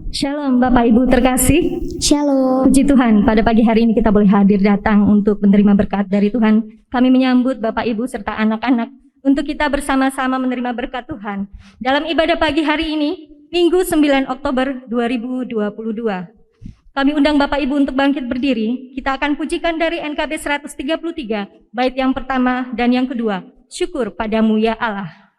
Shalom Bapak Ibu terkasih. Shalom. Puji Tuhan, pada pagi hari ini kita boleh hadir datang untuk menerima berkat dari Tuhan. Kami menyambut Bapak Ibu serta anak-anak untuk kita bersama-sama menerima berkat Tuhan dalam ibadah pagi hari ini, Minggu 9 Oktober 2022. Kami undang Bapak Ibu untuk bangkit berdiri. Kita akan pujikan dari NKB 133, bait yang pertama dan yang kedua. Syukur padamu ya Allah.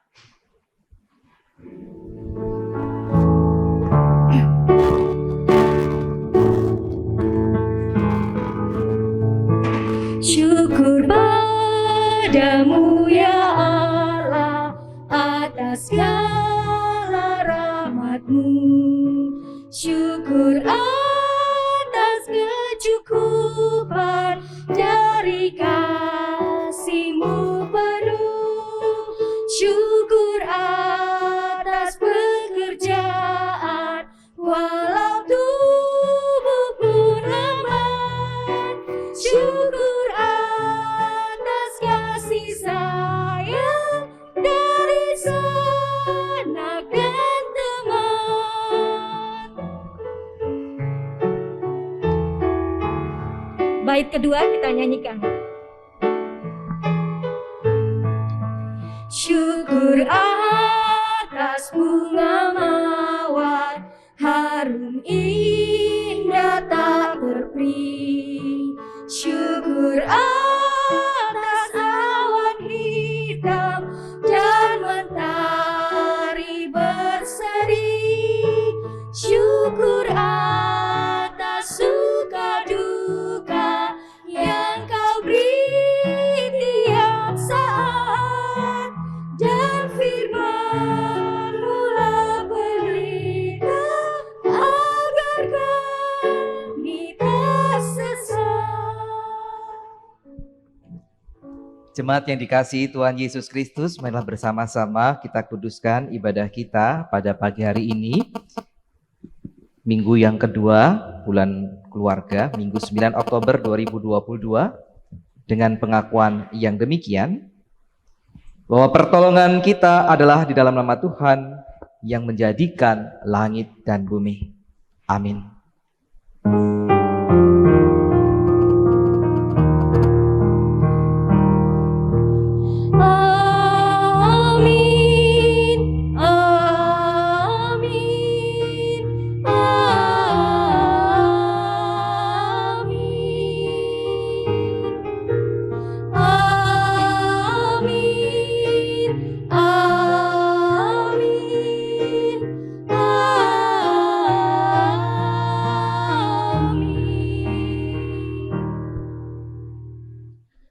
Syukur padamu ya Allah atas segala rahmat-Mu. Syukur atas kecukupan dari kasih-Mu penuh. Syukur atas pekerjaan walau tubuh pun lemah. Syukur atas kasih sayang dari sanak dan teman. Bait kedua kita nyanyikan. Syukur atas bunga mawar harum indah tak terperi. Syukur atas awan hitam dan mentari berseri. Syukur atas suka duka yang Kau beri tiap saat, dan firman-Mu lah pelita agar kami tak sesat. Jemaat yang dikasihi Tuhan Yesus Kristus, marilah bersama-sama kita kuduskan ibadah kita pada pagi hari ini. Minggu yang kedua, bulan keluarga, Minggu 9 Oktober 2022, dengan pengakuan yang demikian, bahwa pertolongan kita adalah di dalam nama Tuhan yang menjadikan langit dan bumi. Amin. Amin, amin, amin, amin, amin,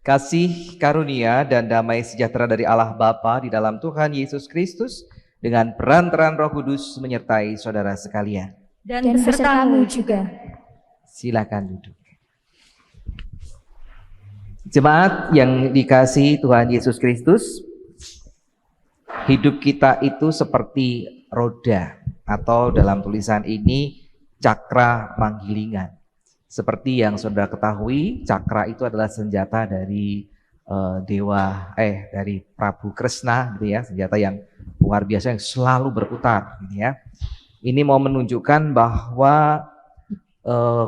Kasih, karunia, dan damai sejahtera dari Allah Bapa di dalam Tuhan Yesus Kristus dengan perantaraan Roh Kudus menyertai saudara sekalian. dan besertamu juga. Silakan duduk. Jemaat yang dikasihi Tuhan Yesus Kristus, hidup kita itu seperti roda, atau dalam tulisan ini cakra manggilingan. Seperti yang saudara ketahui, cakra itu adalah senjata dari dari Prabu Kresna, gitu ya, senjata yang luar biasa yang selalu berputar, gitu ya. Ini mau menunjukkan bahwa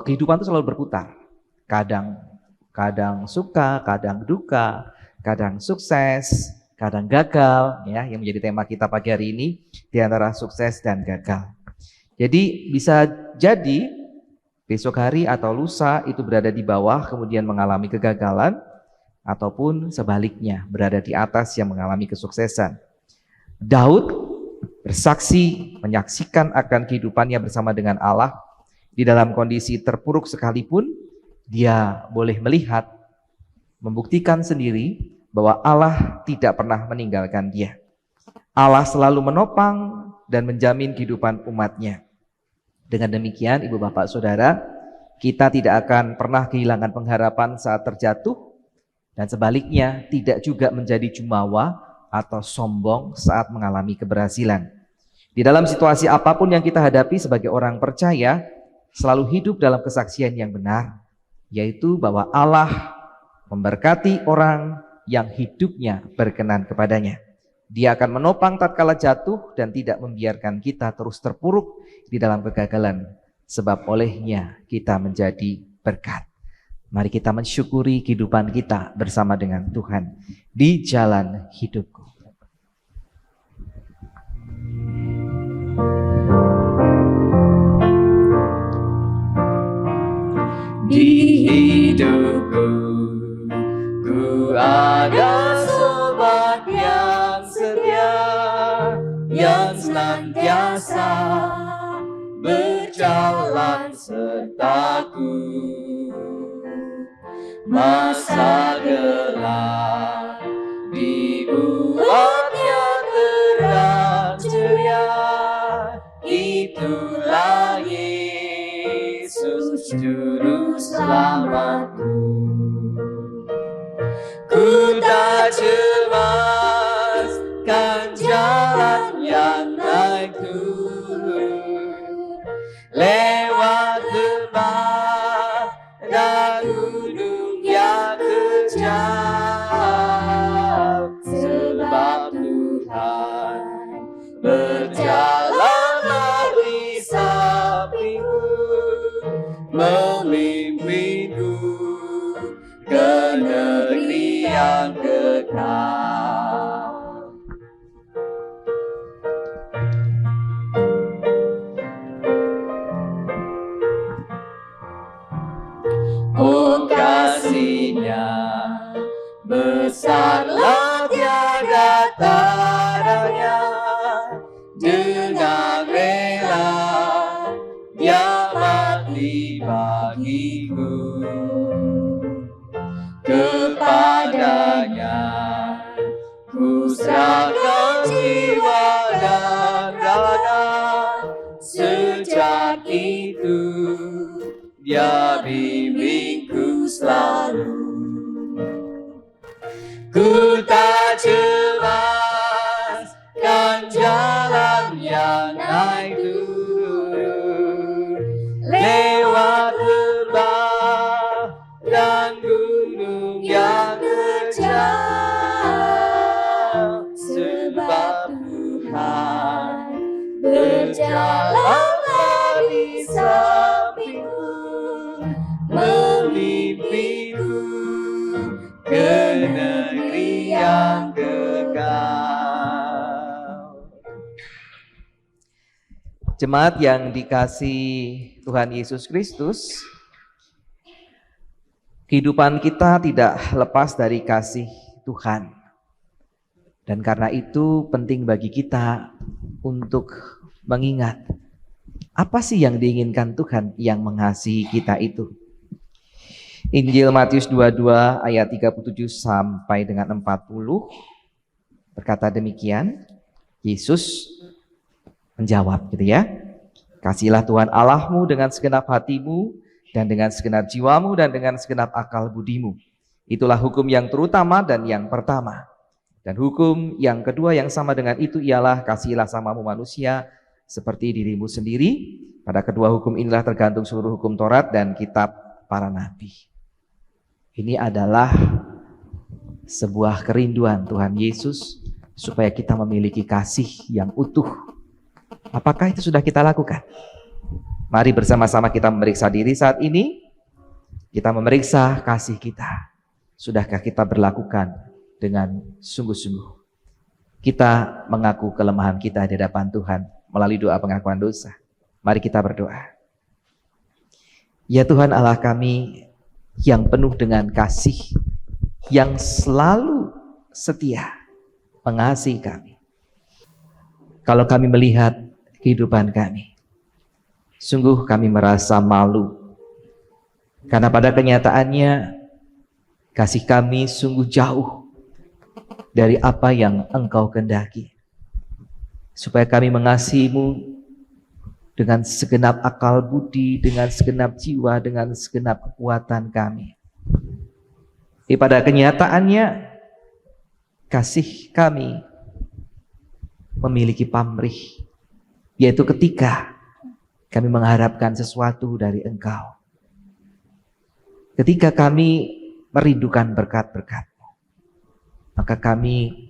kehidupan itu selalu berputar. Kadang suka, kadang duka, kadang sukses, kadang gagal, ya, yang menjadi tema kita pagi hari ini, di antara sukses dan gagal. Jadi bisa jadi besok hari atau lusa itu berada di bawah kemudian mengalami kegagalan, ataupun sebaliknya berada di atas yang mengalami kesuksesan. Daud bersaksi, menyaksikan akan kehidupannya bersama dengan Allah. Di dalam kondisi terpuruk sekalipun, dia boleh melihat, membuktikan sendiri bahwa Allah tidak pernah meninggalkan dia. Allah selalu menopang dan menjamin kehidupan umatnya. Dengan demikian, Ibu Bapak Saudara, kita tidak akan pernah kehilangan pengharapan saat terjatuh, dan sebaliknya tidak juga menjadi jumawa atau sombong saat mengalami keberhasilan. Di dalam situasi apapun yang kita hadapi sebagai orang percaya, selalu hidup dalam kesaksian yang benar, yaitu bahwa Allah memberkati orang yang hidupnya berkenan kepadanya. Dia akan menopang tatkala jatuh dan tidak membiarkan kita terus terpuruk di dalam kegagalan, sebab olehnya kita menjadi berkat. Mari kita mensyukuri kehidupan kita bersama dengan Tuhan di jalan hidupku. Di hidupku, ku ada sobat yang setia, yang senantiasa berjalan sertaku. Masa gelap dibuatnya terang ceria, itulah Yesus Juru Selamatku. Ku tak cemas kan jalan yang naik turun, lewat lembah dan gunung yang terjal, sebab Tuhan berjalanlah di sampingku, memimpinku ke negeri yang kekal. Oh kasih-Nya besarlah tiada taranya, dengan rela Dia mati bagiku. Kepadanya ku serahkan jiwa dan raga, sejak itu Dia bimbingku selalu. Ku tak cemas kan jalan yang naik turun, lewat lembah dan gunung yang terjal, sebab Tuhan berjalanlah di sampingku, memimpinku ke negeri yang kekal. Jemaat yang dikasihi Tuhan Yesus Kristus, kehidupan kita tidak lepas dari kasih Tuhan. Dan karena itu penting bagi kita untuk mengingat apa sih yang diinginkan Tuhan yang mengasihi kita itu. Injil Matius 22 ayat 37 sampai dengan 40 berkata demikian. Yesus menjawab gitu ya. Kasihilah Tuhan Allahmu dengan segenap hatimu dan dengan segenap jiwamu dan dengan segenap akal budimu. Itulah hukum yang terutama dan yang pertama. Dan hukum yang kedua yang sama dengan itu ialah kasihilah samamu manusia seperti dirimu sendiri. Pada kedua hukum inilah tergantung seluruh hukum Taurat dan kitab para nabi. Ini adalah sebuah kerinduan Tuhan Yesus supaya kita memiliki kasih yang utuh. Apakah itu sudah kita lakukan? Mari bersama-sama kita memeriksa diri saat ini. Kita memeriksa kasih kita. Sudahkah kita berlakukan dengan sungguh-sungguh? Kita mengaku kelemahan kita di hadapan Tuhan melalui doa pengakuan dosa. Mari kita berdoa. Ya Tuhan Allah kami yang penuh dengan kasih, yang selalu setia mengasihi kami. Kalau kami melihat kehidupan kami, sungguh kami merasa malu. Karena pada kenyataannya kasih kami sungguh jauh dari apa yang Engkau kehendaki. Supaya kami mengasihi-Mu dengan segenap akal budi, dengan segenap jiwa, dengan segenap kekuatan kami. Pada kenyataannya kasih kami memiliki pamrih, yaitu ketika kami mengharapkan sesuatu dari Engkau. Ketika kami merindukan berkat-berkat-Mu, maka kami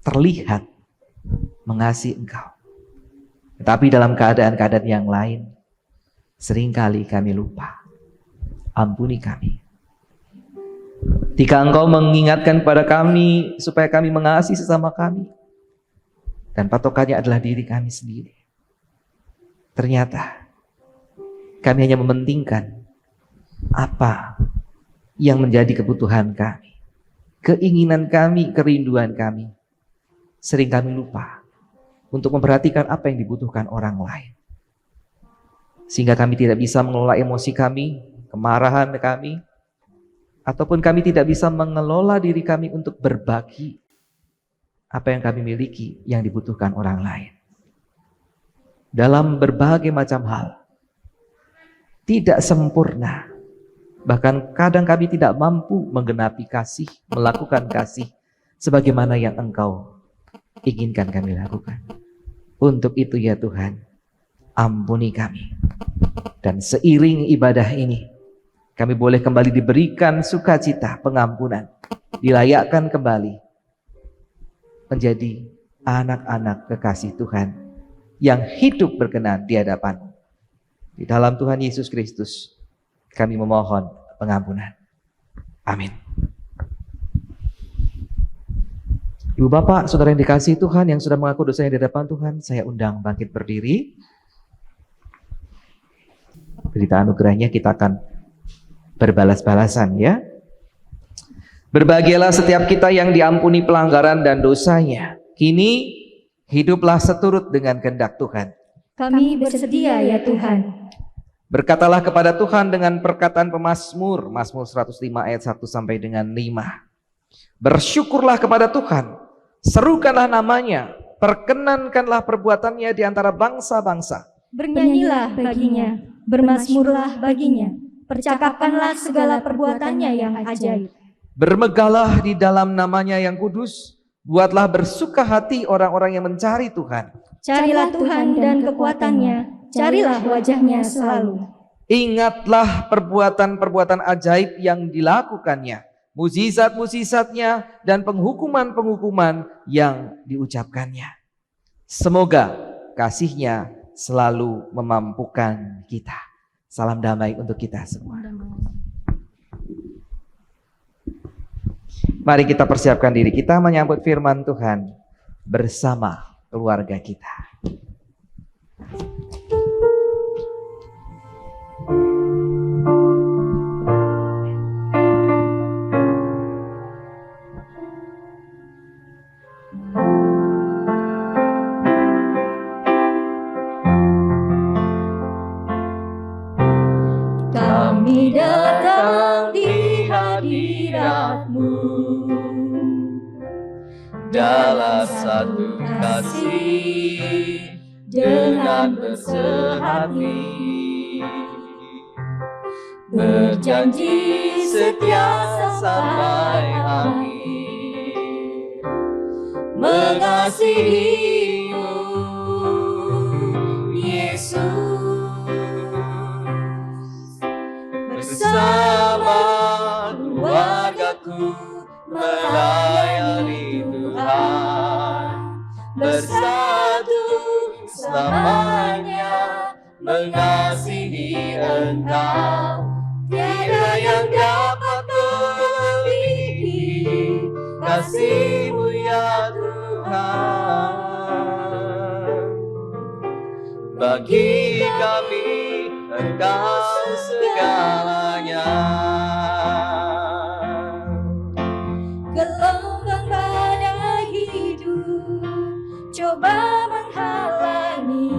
terlihat mengasihi Engkau. Tetapi dalam keadaan-keadaan yang lain, seringkali kami lupa. Ampuni kami. Ketika Engkau mengingatkan kepada kami supaya kami mengasihi sesama kami, dan patokannya adalah diri kami sendiri, ternyata kami hanya mementingkan apa yang menjadi kebutuhan kami, keinginan kami, kerinduan kami. Sering kami lupa untuk memperhatikan apa yang dibutuhkan orang lain. Sehingga kami tidak bisa mengelola emosi kami, kemarahan kami, ataupun kami tidak bisa mengelola diri kami untuk berbagi apa yang kami miliki yang dibutuhkan orang lain. Dalam berbagai macam hal, tidak sempurna. Bahkan kadang kami tidak mampu menggenapi kasih, melakukan kasih sebagaimana yang Engkau inginkan kami lakukan. Untuk itu ya Tuhan, ampuni kami. Dan seiring ibadah ini, kami boleh kembali diberikan sukacita, pengampunan, dilayakkan kembali menjadi anak-anak kekasih Tuhan yang hidup berkenan di hadapan-Mu. Di dalam Tuhan Yesus Kristus, kami memohon pengampunan. Amin. Ibu Bapak, saudara yang dikasihi Tuhan, yang sudah mengaku dosanya di hadapan Tuhan, saya undang bangkit berdiri. Berita anugerahnya kita akan berbalas-balasan ya. Berbahagialah setiap kita yang diampuni pelanggaran dan dosanya. Kini hiduplah seturut dengan kehendak Tuhan. Kami bersedia ya Tuhan. Berkatalah kepada Tuhan dengan perkataan pemazmur, Mazmur 105 ayat 1 sampai dengan 5. Bersyukurlah kepada Tuhan, serukanlah namanya, perkenankanlah perbuatannya di antara bangsa-bangsa. Bernyanyilah baginya, bermazmurlah baginya, percakapkanlah segala perbuatannya yang ajaib. Bermegahlah di dalam namanya yang kudus, buatlah bersuka hati orang-orang yang mencari Tuhan. Carilah Tuhan dan kekuatannya, carilah wajahnya selalu. Ingatlah perbuatan-perbuatan ajaib yang dilakukannya, mukjizat-mukjizatnya dan penghukuman-penghukuman yang diucapkannya. Semoga kasih-Nya selalu memampukan kita. Salam damai untuk kita semua. Mari kita persiapkan diri kita menyambut firman Tuhan bersama keluarga kita. Kami datang di hadirat-Mu dalam satu kasih dengan bersehati, berjanji setia sampai akhir, mengasihi-Mu Yesus, bersama keluargaku melayani Tuhan, bersatu selamanya mengasihi Engkau. Tiada yang dapat melebihi kasih-Mu ya Tuhan. Bagi kami Engkau segalanya. Gelombang badai hidup coba menghalangi,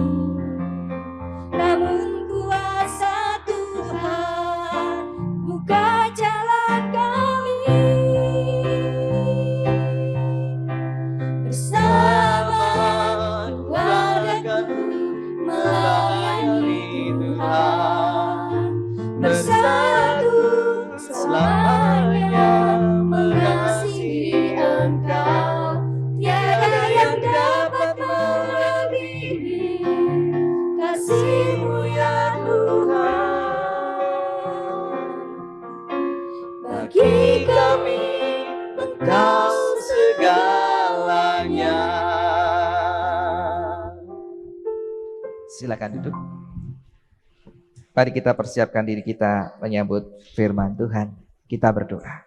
namun kuasa Tuhan buka jalan kami. Bersama keluargaku melayani Tuhan, bersatu selamanya mengasihi Engkau. Tiada yang dapat melebihi kasih-Mu ya Tuhan. Bagi kami Engkau segalanya. Silakan duduk. Mari kita persiapkan diri kita menyambut firman Tuhan. Kita berdoa.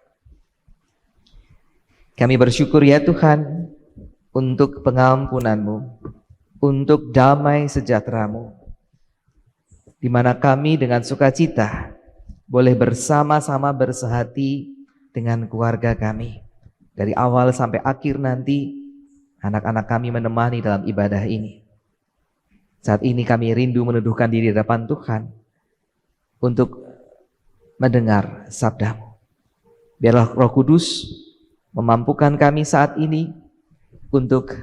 Kami bersyukur ya Tuhan untuk pengampunan-Mu, untuk damai sejahtera-Mu, di mana kami dengan sukacita boleh bersama-sama bersehati dengan keluarga kami. Dari awal sampai akhir nanti, anak-anak kami menemani dalam ibadah ini. Saat ini kami rindu meneduhkan diri di hadapan Tuhan untuk mendengar sabda-Mu. Biarlah Roh Kudus memampukan kami saat ini untuk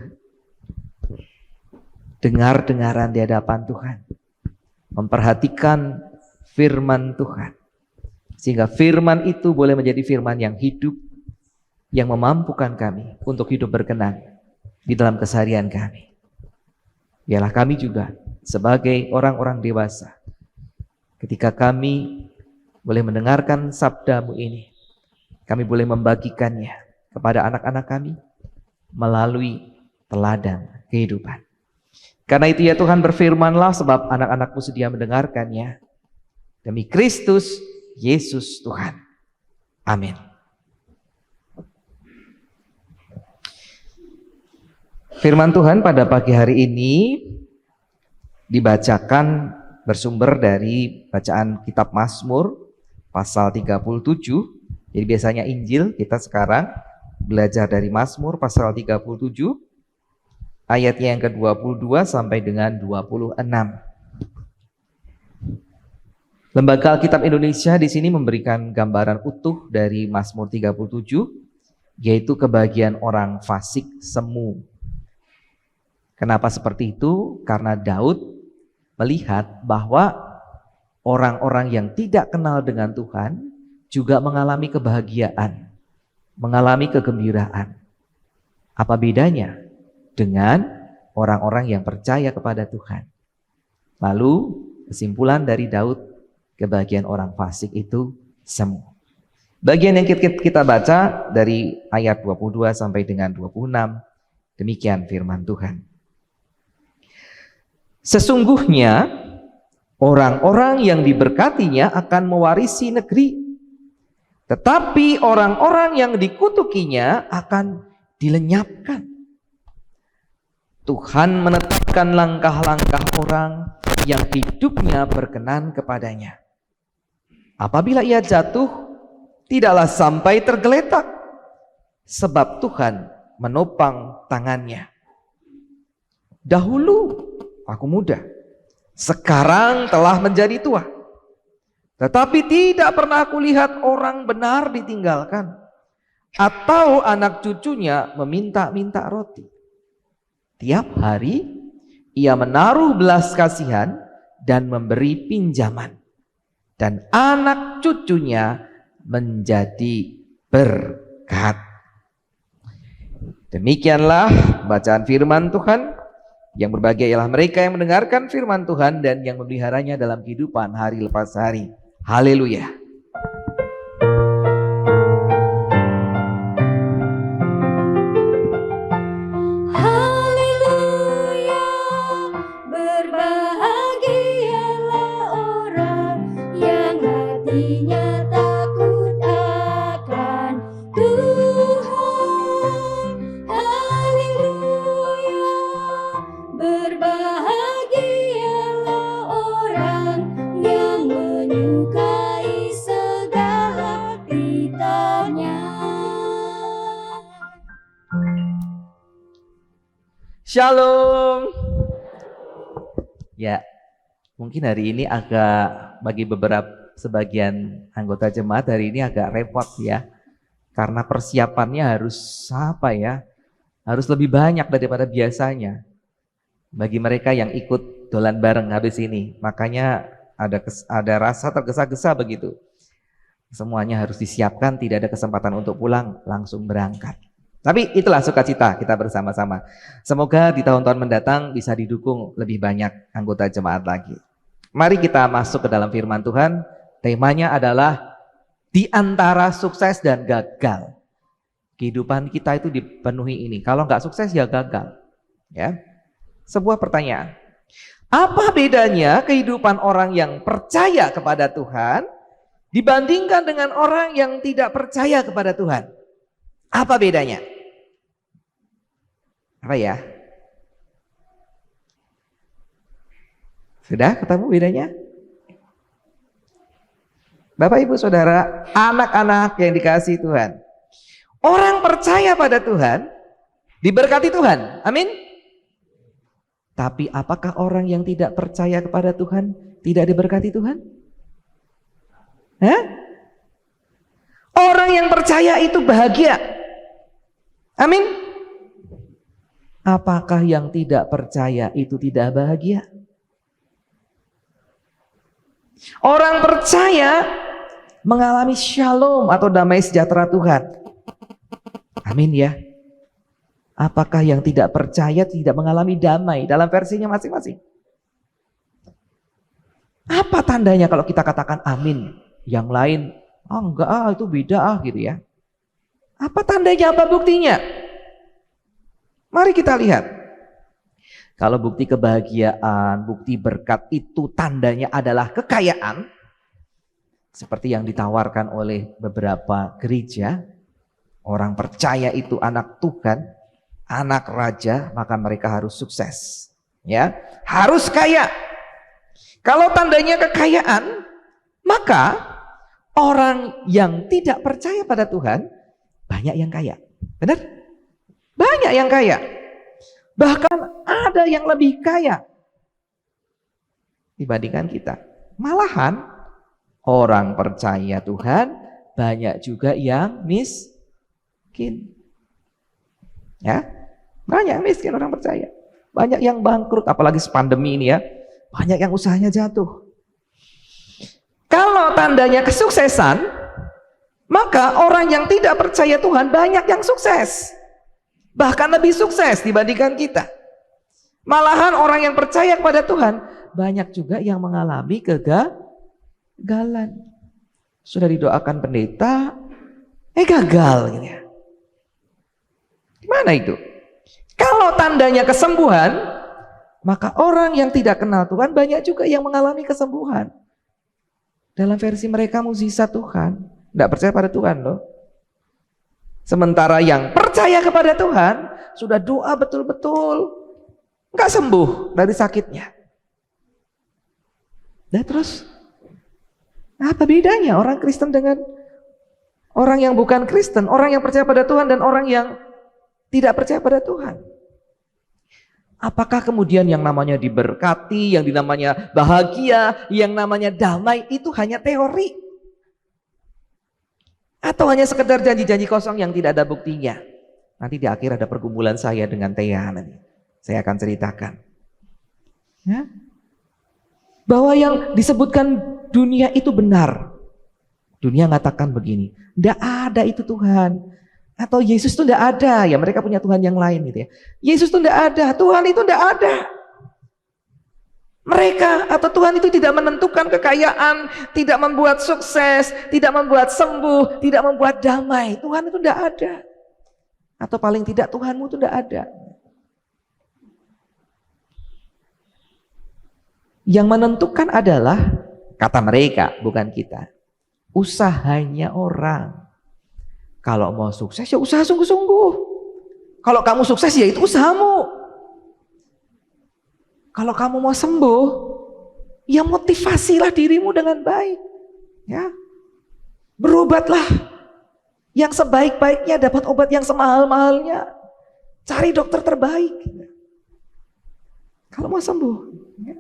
dengar-dengaran di hadapan Tuhan, memperhatikan firman Tuhan, sehingga firman itu boleh menjadi firman yang hidup, yang memampukan kami untuk hidup berkenan di dalam keseharian kami. Biarlah kami juga sebagai orang-orang dewasa, ketika kami boleh mendengarkan sabda-Mu ini, kami boleh membagikannya kepada anak-anak kami melalui teladan kehidupan. Karena itu ya Tuhan, berfirman-Lah, sebab anak-anak-Mu sedia mendengarkannya. Demi Kristus Yesus Tuhan. Amin. Firman Tuhan pada pagi hari ini dibacakan bersumber dari bacaan kitab Mazmur pasal 37. Jadi biasanya Injil, kita sekarang belajar dari Mazmur pasal 37 ayatnya yang ke-22 sampai dengan 26. Lembaga Alkitab Indonesia di sini memberikan gambaran utuh dari Mazmur 37, yaitu kebahagiaan orang fasik semu. Kenapa seperti itu? Karena Daud melihat bahwa orang-orang yang tidak kenal dengan Tuhan juga mengalami kebahagiaan, mengalami kegembiraan. Apa bedanya dengan orang-orang yang percaya kepada Tuhan? Lalu kesimpulan dari Daud, kebahagiaan orang fasik itu semu. Bagian yang kita baca dari ayat 22 sampai dengan 26, demikian firman Tuhan. Sesungguhnya orang-orang yang diberkatinya akan mewarisi negeri, tetapi orang-orang yang dikutukinya akan dilenyapkan. Tuhan menetapkan langkah-langkah orang yang hidupnya berkenan kepadanya. Apabila ia jatuh, tidaklah sampai tergeletak, sebab Tuhan menopang tangannya. Dahulu aku muda, sekarang telah menjadi tua, tetapi tidak pernah aku lihat orang benar ditinggalkan, atau anak cucunya meminta-minta roti. Tiap hari ia menaruh belas kasihan dan memberi pinjaman, dan anak cucunya menjadi berkat. Demikianlah bacaan firman Tuhan. Yang berbahagia ialah mereka yang mendengarkan firman Tuhan dan yang memeliharanya dalam kehidupan hari lepas hari. Haleluya. Haleluya, berbahagialah orang yang hatinya takut akan Tuhan. Haleluya, berbahagialah orang yang menyukai segala beritanya. Shalom. Ya, mungkin hari ini agak bagi sebagian anggota jemaat hari ini agak repot ya. Karena persiapannya harus harus lebih banyak daripada biasanya. Bagi mereka yang ikut dolan bareng habis ini, makanya ada rasa tergesa-gesa begitu. Semuanya harus disiapkan, tidak ada kesempatan untuk pulang, langsung berangkat. Tapi itulah sukacita kita bersama-sama. Semoga di tahun-tahun mendatang bisa didukung lebih banyak anggota jemaat lagi. Mari kita masuk ke dalam firman Tuhan. Temanya adalah di antara sukses dan gagal. Kehidupan kita itu dipenuhi ini. Kalau nggak sukses ya gagal. Ya. Sebuah pertanyaan. Apa bedanya kehidupan orang yang percaya kepada Tuhan dibandingkan dengan orang yang tidak percaya kepada Tuhan? Apa bedanya? Apa ya? Sudah ketemu bedanya? Bapak, Ibu, Saudara, anak-anak yang dikasihi Tuhan. Orang percaya pada Tuhan diberkati Tuhan. Amin. Tapi apakah orang yang tidak percaya kepada Tuhan tidak diberkati Tuhan? Hah? Orang yang percaya itu bahagia. Amin. Apakah yang tidak percaya itu tidak bahagia? Orang percaya mengalami shalom atau damai sejahtera Tuhan. Amin ya. Apakah yang tidak percaya tidak mengalami damai dalam versinya masing-masing? Apa tandanya kalau kita katakan amin? Yang lain, enggak itu beda gitu ya. Apa tandanya, apa buktinya? Mari kita lihat. Kalau bukti kebahagiaan, bukti berkat itu tandanya adalah kekayaan, seperti yang ditawarkan oleh beberapa gereja, orang percaya itu anak Tuhan, anak raja, maka mereka harus sukses, ya, harus kaya. Kalau tandanya kekayaan, maka orang yang tidak percaya pada Tuhan banyak yang kaya, benar? Banyak yang kaya, bahkan ada yang lebih kaya dibandingkan kita. Malahan orang percaya Tuhan banyak juga yang miskin, ya. Banyak miskin orang percaya. Banyak yang bangkrut, apalagi pandemi ini ya. Banyak yang usahanya jatuh. Kalau tandanya kesuksesan, maka orang yang tidak percaya Tuhan banyak yang sukses. Bahkan lebih sukses dibandingkan kita. Malahan orang yang percaya kepada Tuhan banyak juga yang mengalami kegagalan. Sudah didoakan pendeta, gagal gitu ya. Gimana itu? Kalau tandanya kesembuhan, maka orang yang tidak kenal Tuhan banyak juga yang mengalami kesembuhan. Dalam versi mereka mukjizat Tuhan, tidak percaya pada Tuhan loh. Sementara yang percaya kepada Tuhan sudah doa betul-betul, nggak sembuh dari sakitnya. Nah terus apa bedanya orang Kristen dengan orang yang bukan Kristen, orang yang percaya pada Tuhan dan orang yang tidak percaya pada Tuhan? Apakah kemudian yang namanya diberkati, yang namanya bahagia, yang namanya damai itu hanya teori? Atau hanya sekedar janji-janji kosong yang tidak ada buktinya? Nanti di akhir ada pergumulan saya dengan Thea nanti. Saya akan ceritakan. Ya? Bahwa yang disebutkan dunia itu benar. Dunia mengatakan begini, tidak ada itu Tuhan. Atau Yesus itu tidak ada, ya mereka punya Tuhan yang lain gitu ya. Yesus itu tidak ada, Tuhan itu tidak ada. Mereka atau Tuhan itu tidak menentukan kekayaan, tidak membuat sukses, tidak membuat sembuh, tidak membuat damai. Tuhan itu tidak ada. Atau paling tidak Tuhanmu itu tidak ada. Yang menentukan adalah, kata mereka, bukan kita, usahanya orang. Kalau mau sukses ya usaha sungguh-sungguh. Kalau kamu sukses ya itu usahamu. Kalau kamu mau sembuh, ya motivasilah dirimu dengan baik. Ya, berobatlah. Yang sebaik-baiknya, dapat obat yang semahal-mahalnya. Cari dokter terbaik. Kalau mau sembuh. Ya.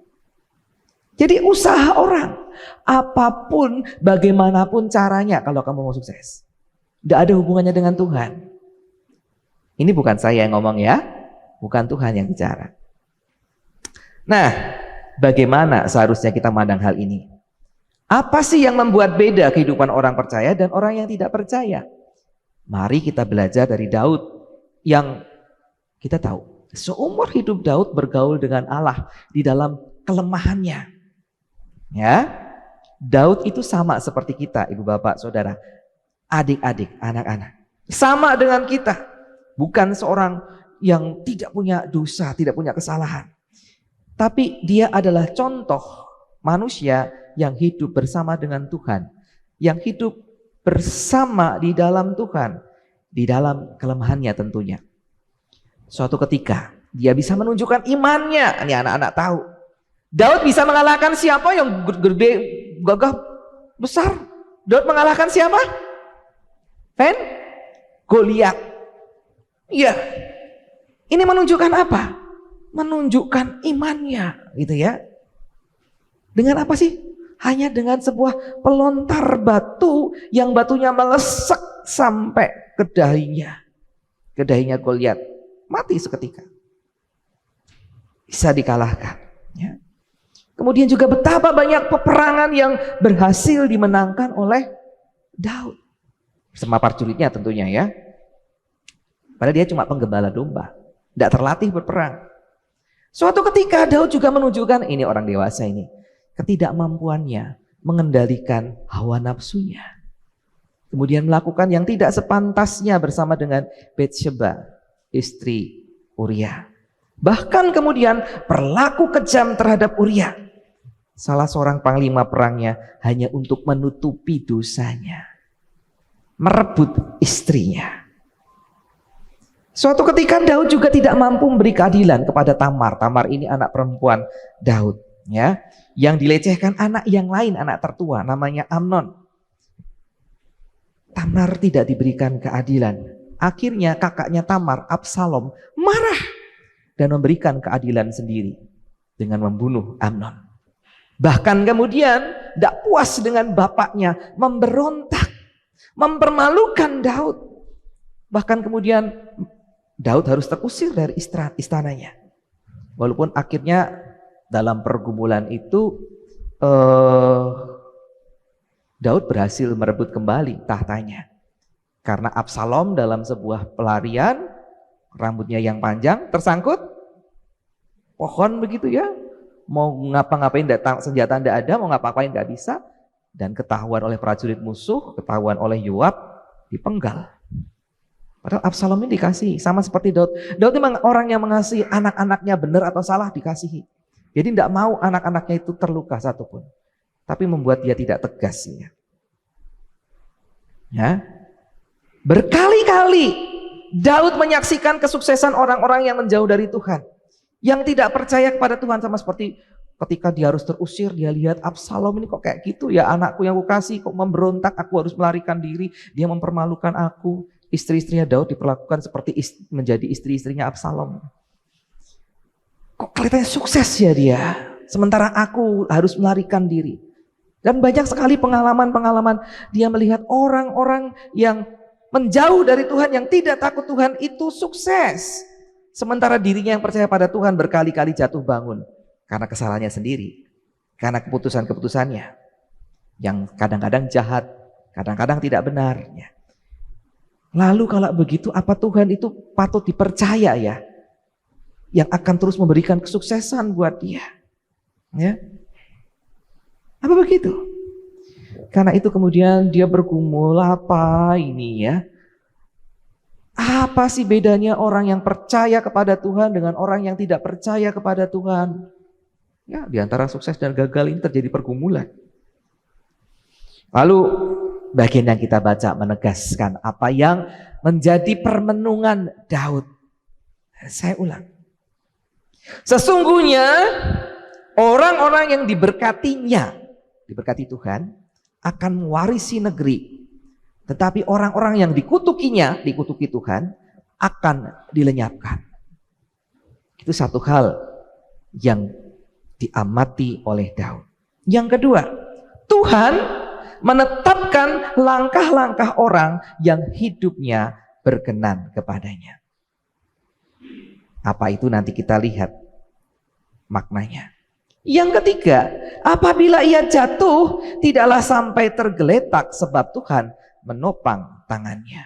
Jadi usaha orang, apapun, bagaimanapun caranya kalau kamu mau sukses. Tidak ada hubungannya dengan Tuhan. Ini bukan saya yang ngomong ya, bukan Tuhan yang bicara. Nah, bagaimana seharusnya kita memandang hal ini? Apa sih yang membuat beda kehidupan orang percaya dan orang yang tidak percaya? Mari kita belajar dari Daud yang kita tahu. Seumur hidup Daud bergaul dengan Allah di dalam kelemahannya. Ya, Daud itu sama seperti kita, ibu bapak, saudara. Adik-adik, anak-anak. Sama dengan kita. Bukan seorang yang tidak punya dosa, tidak punya kesalahan. Tapi dia adalah contoh manusia yang hidup bersama dengan Tuhan, yang hidup bersama di dalam Tuhan, di dalam kelemahannya tentunya. Suatu ketika dia bisa menunjukkan imannya. Ini anak-anak tahu. Daud bisa mengalahkan siapa yang gede, gagah, besar? Daud mengalahkan siapa? Goliat. Iya. Ini menunjukkan apa? Menunjukkan imannya, gitu ya. Dengan apa sih? Hanya dengan sebuah pelontar batu yang batunya melesek sampai ke dahinya. Ke dahinya Goliat. Mati seketika. Bisa dikalahkan. Ya. Kemudian juga betapa banyak peperangan yang berhasil dimenangkan oleh Daud. Bersama prajuritnya tentunya ya. Padahal dia cuma penggembala domba. Tidak terlatih berperang. Suatu ketika Daud juga menunjukkan, ini orang dewasa ini, ketidakmampuannya mengendalikan hawa nafsunya. Kemudian melakukan yang tidak sepantasnya bersama dengan Batsheba, istri Uria. Bahkan kemudian berlaku kejam terhadap Uria. Salah seorang panglima perangnya hanya untuk menutupi dosanya. Merebut istrinya. Suatu ketika Daud juga tidak mampu memberi keadilan kepada Tamar. Tamar ini anak perempuan Daud, ya, yang dilecehkan anak yang lain, anak tertua, namanya Amnon. Tamar tidak diberikan keadilan. Akhirnya kakaknya Tamar, Absalom, marah dan memberikan keadilan sendiri dengan membunuh Amnon. Bahkan kemudian tidak puas dengan bapaknya, memberontak, mempermalukan Daud. Bahkan kemudian Daud harus terusir dari istananya. Walaupun akhirnya dalam pergumulan itu Daud berhasil merebut kembali tahtanya. Karena Absalom dalam sebuah pelarian, rambutnya yang panjang tersangkut pohon begitu ya. Mau ngapa-ngapain senjata tidak ada, mau ngapa-ngapain tidak bisa. Dan ketahuan oleh prajurit musuh, ketahuan oleh Yoab, dipenggal. Padahal Absalom ini dikasihi, sama seperti Daud. Daud memang orang yang mengasihi anak-anaknya, benar atau salah dikasihi. Jadi tidak mau anak-anaknya itu terluka satupun. Tapi membuat dia tidak tegas. Ya. Berkali-kali Daud menyaksikan kesuksesan orang-orang yang menjauh dari Tuhan. Yang tidak percaya kepada Tuhan, sama seperti ketika dia harus terusir, dia lihat Absalom ini kok kayak gitu ya, anakku yang aku kasih kok memberontak, aku harus melarikan diri, dia mempermalukan aku. Istri-istrinya Daud diperlakukan seperti menjadi istri-istrinya Absalom. Kok kelihatannya sukses ya dia, sementara aku harus melarikan diri. Dan banyak sekali pengalaman-pengalaman dia melihat orang-orang yang menjauh dari Tuhan, yang tidak takut Tuhan itu sukses. Sementara dirinya yang percaya pada Tuhan berkali-kali jatuh bangun. Karena kesalahannya sendiri. Karena keputusan-keputusannya. Yang kadang-kadang jahat, kadang-kadang tidak benar. Lalu kalau begitu apa Tuhan itu patut dipercaya ya? Yang akan terus memberikan kesuksesan buat dia. Ya. Apa begitu? Karena itu kemudian dia bergumul, apa ini ya? Apa sih bedanya orang yang percaya kepada Tuhan dengan orang yang tidak percaya kepada Tuhan? Ya, di antara sukses dan gagal ini terjadi pergumulan. Lalu bagian yang kita baca menegaskan apa yang menjadi permenungan Daud. Saya ulang. Sesungguhnya orang-orang yang diberkatinya, diberkati Tuhan, akan mewarisi negeri. Tetapi orang-orang yang dikutukinya, dikutuki Tuhan, akan dilenyapkan. Itu satu hal yang diamati oleh Daud. Yang kedua, Tuhan menetapkan langkah-langkah orang yang hidupnya berkenan kepadanya. Apa itu nanti kita lihat maknanya. Yang ketiga, apabila ia jatuh, tidaklah sampai tergeletak sebab Tuhan menopang tangannya.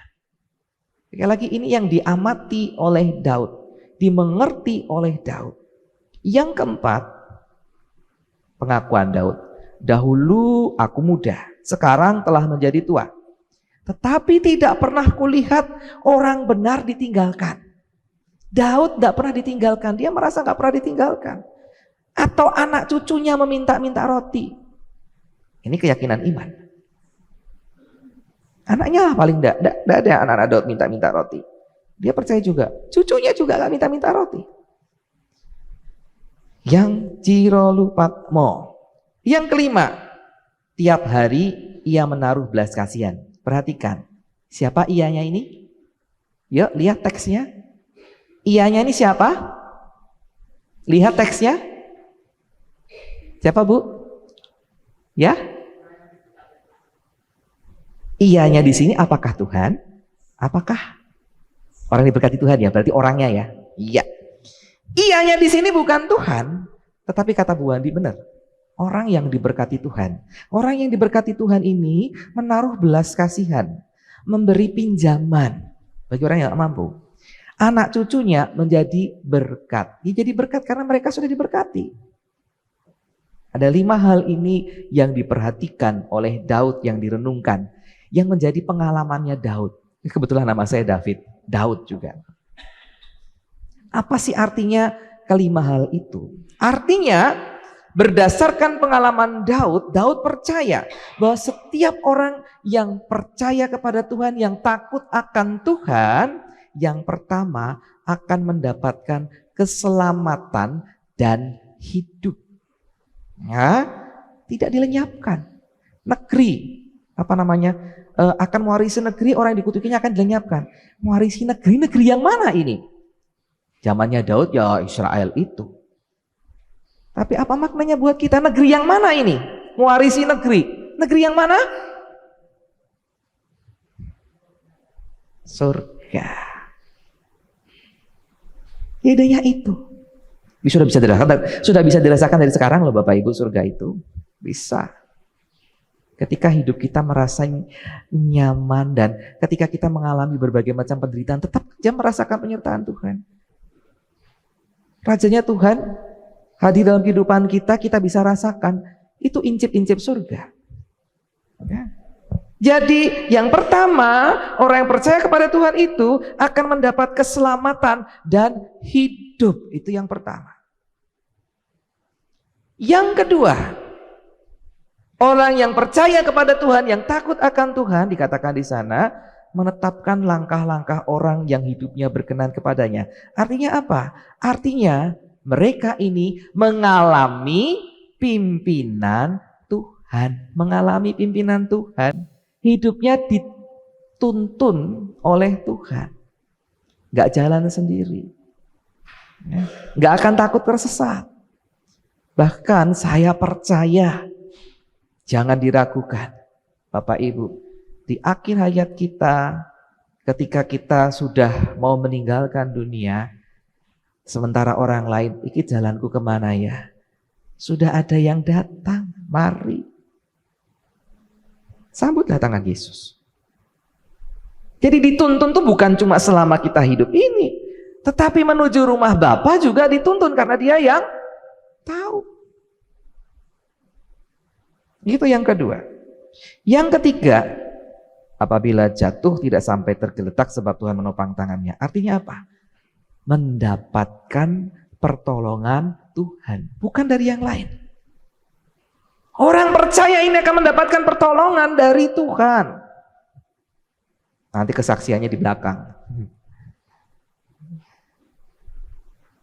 Sekali lagi ini yang diamati oleh Daud, dimengerti oleh Daud. Yang keempat, pengakuan Daud. Dahulu aku muda, sekarang telah menjadi tua. Tetapi tidak pernah kulihat orang benar ditinggalkan. Daud tidak pernah ditinggalkan, dia merasa nggak pernah ditinggalkan. Atau anak cucunya meminta-minta roti. Ini keyakinan iman. Anaknya paling enggak ada anak-anak Daud minta-minta roti. Dia percaya juga, cucunya juga gak minta-minta roti. Yang Cirolupatmo. Yang kelima, tiap hari ia menaruh belas kasihan. Perhatikan, siapa ianya ini? Yuk, lihat teksnya. Ianya ini siapa? Lihat teksnya. Siapa, Bu? Ya? Ianya di sini apakah Tuhan? Apakah orang diberkati Tuhan ya? Berarti orangnya ya? Iya. Ianya di sini bukan Tuhan, tetapi kata Bu Wandi benar. Orang yang diberkati Tuhan. Orang yang diberkati Tuhan ini menaruh belas kasihan, memberi pinjaman bagi orang yang mampu. Anak cucunya menjadi berkat. Dia jadi berkat karena mereka sudah diberkati. Ada 5 hal ini yang diperhatikan oleh Daud yang direnungkan, yang menjadi pengalamannya Daud. Kebetulan nama saya David, Daud juga. Apa sih artinya kelima hal itu? Artinya berdasarkan pengalaman Daud, Daud percaya bahwa setiap orang yang percaya kepada Tuhan, yang takut akan Tuhan, yang pertama akan mendapatkan keselamatan dan hidup. Ya, tidak dilenyapkan. Negeri, akan mewarisi negeri, orang yang dikutukinya akan dilenyapkan. Mewarisi negeri yang mana ini? Zamannya Daud ya Israel itu. Tapi apa maknanya buat kita? Negeri yang mana ini? Mewarisi negeri. Negeri yang mana? Surga. Idenya itu. Sudah bisa dirasakan dari sekarang loh Bapak Ibu, surga itu. Bisa. Ketika hidup kita merasa nyaman dan ketika kita mengalami berbagai macam penderitaan, tetap saja merasakan penyertaan Tuhan. Rajanya Tuhan hadir dalam kehidupan kita, kita bisa rasakan. Itu incip-incip surga. Ya. Jadi yang pertama, orang yang percaya kepada Tuhan itu akan mendapat keselamatan dan hidup. Itu yang pertama. Yang kedua, orang yang percaya kepada Tuhan, yang takut akan Tuhan, dikatakan di sana, menetapkan langkah-langkah orang yang hidupnya berkenan kepadanya. Artinya apa? Artinya mereka ini mengalami pimpinan Tuhan. Mengalami pimpinan Tuhan. Hidupnya dituntun oleh Tuhan. Gak jalan sendiri. Gak akan takut tersesat. Bahkan saya percaya, jangan diragukan Bapak Ibu. Di akhir hayat kita, ketika kita sudah mau meninggalkan dunia, sementara orang lain, iki jalanku kemana ya? Sudah ada yang datang, mari. Sambutlah tangan Yesus. Jadi dituntun tuh bukan cuma selama kita hidup ini, tetapi menuju rumah Bapa juga dituntun karena Dia yang tahu. Itu yang kedua. Yang ketiga, apabila jatuh tidak sampai tergeletak sebab Tuhan menopang tangannya. Artinya apa? Mendapatkan pertolongan Tuhan, bukan dari yang lain. Orang percaya ini akan mendapatkan pertolongan dari Tuhan. Nanti kesaksiannya di belakang.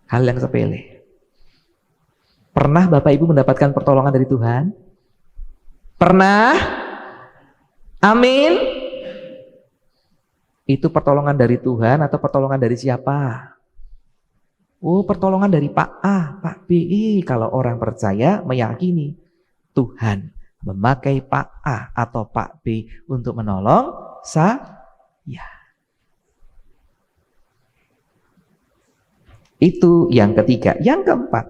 Hal yang sepele. Pernah Bapak Ibu mendapatkan pertolongan dari Tuhan? Pernah? Amin. Itu pertolongan dari Tuhan atau pertolongan dari siapa? Oh, pertolongan dari Pak A, Pak B. Kalau orang percaya meyakini Tuhan memakai Pak A atau Pak B untuk menolong saya. Itu yang ketiga. Yang keempat,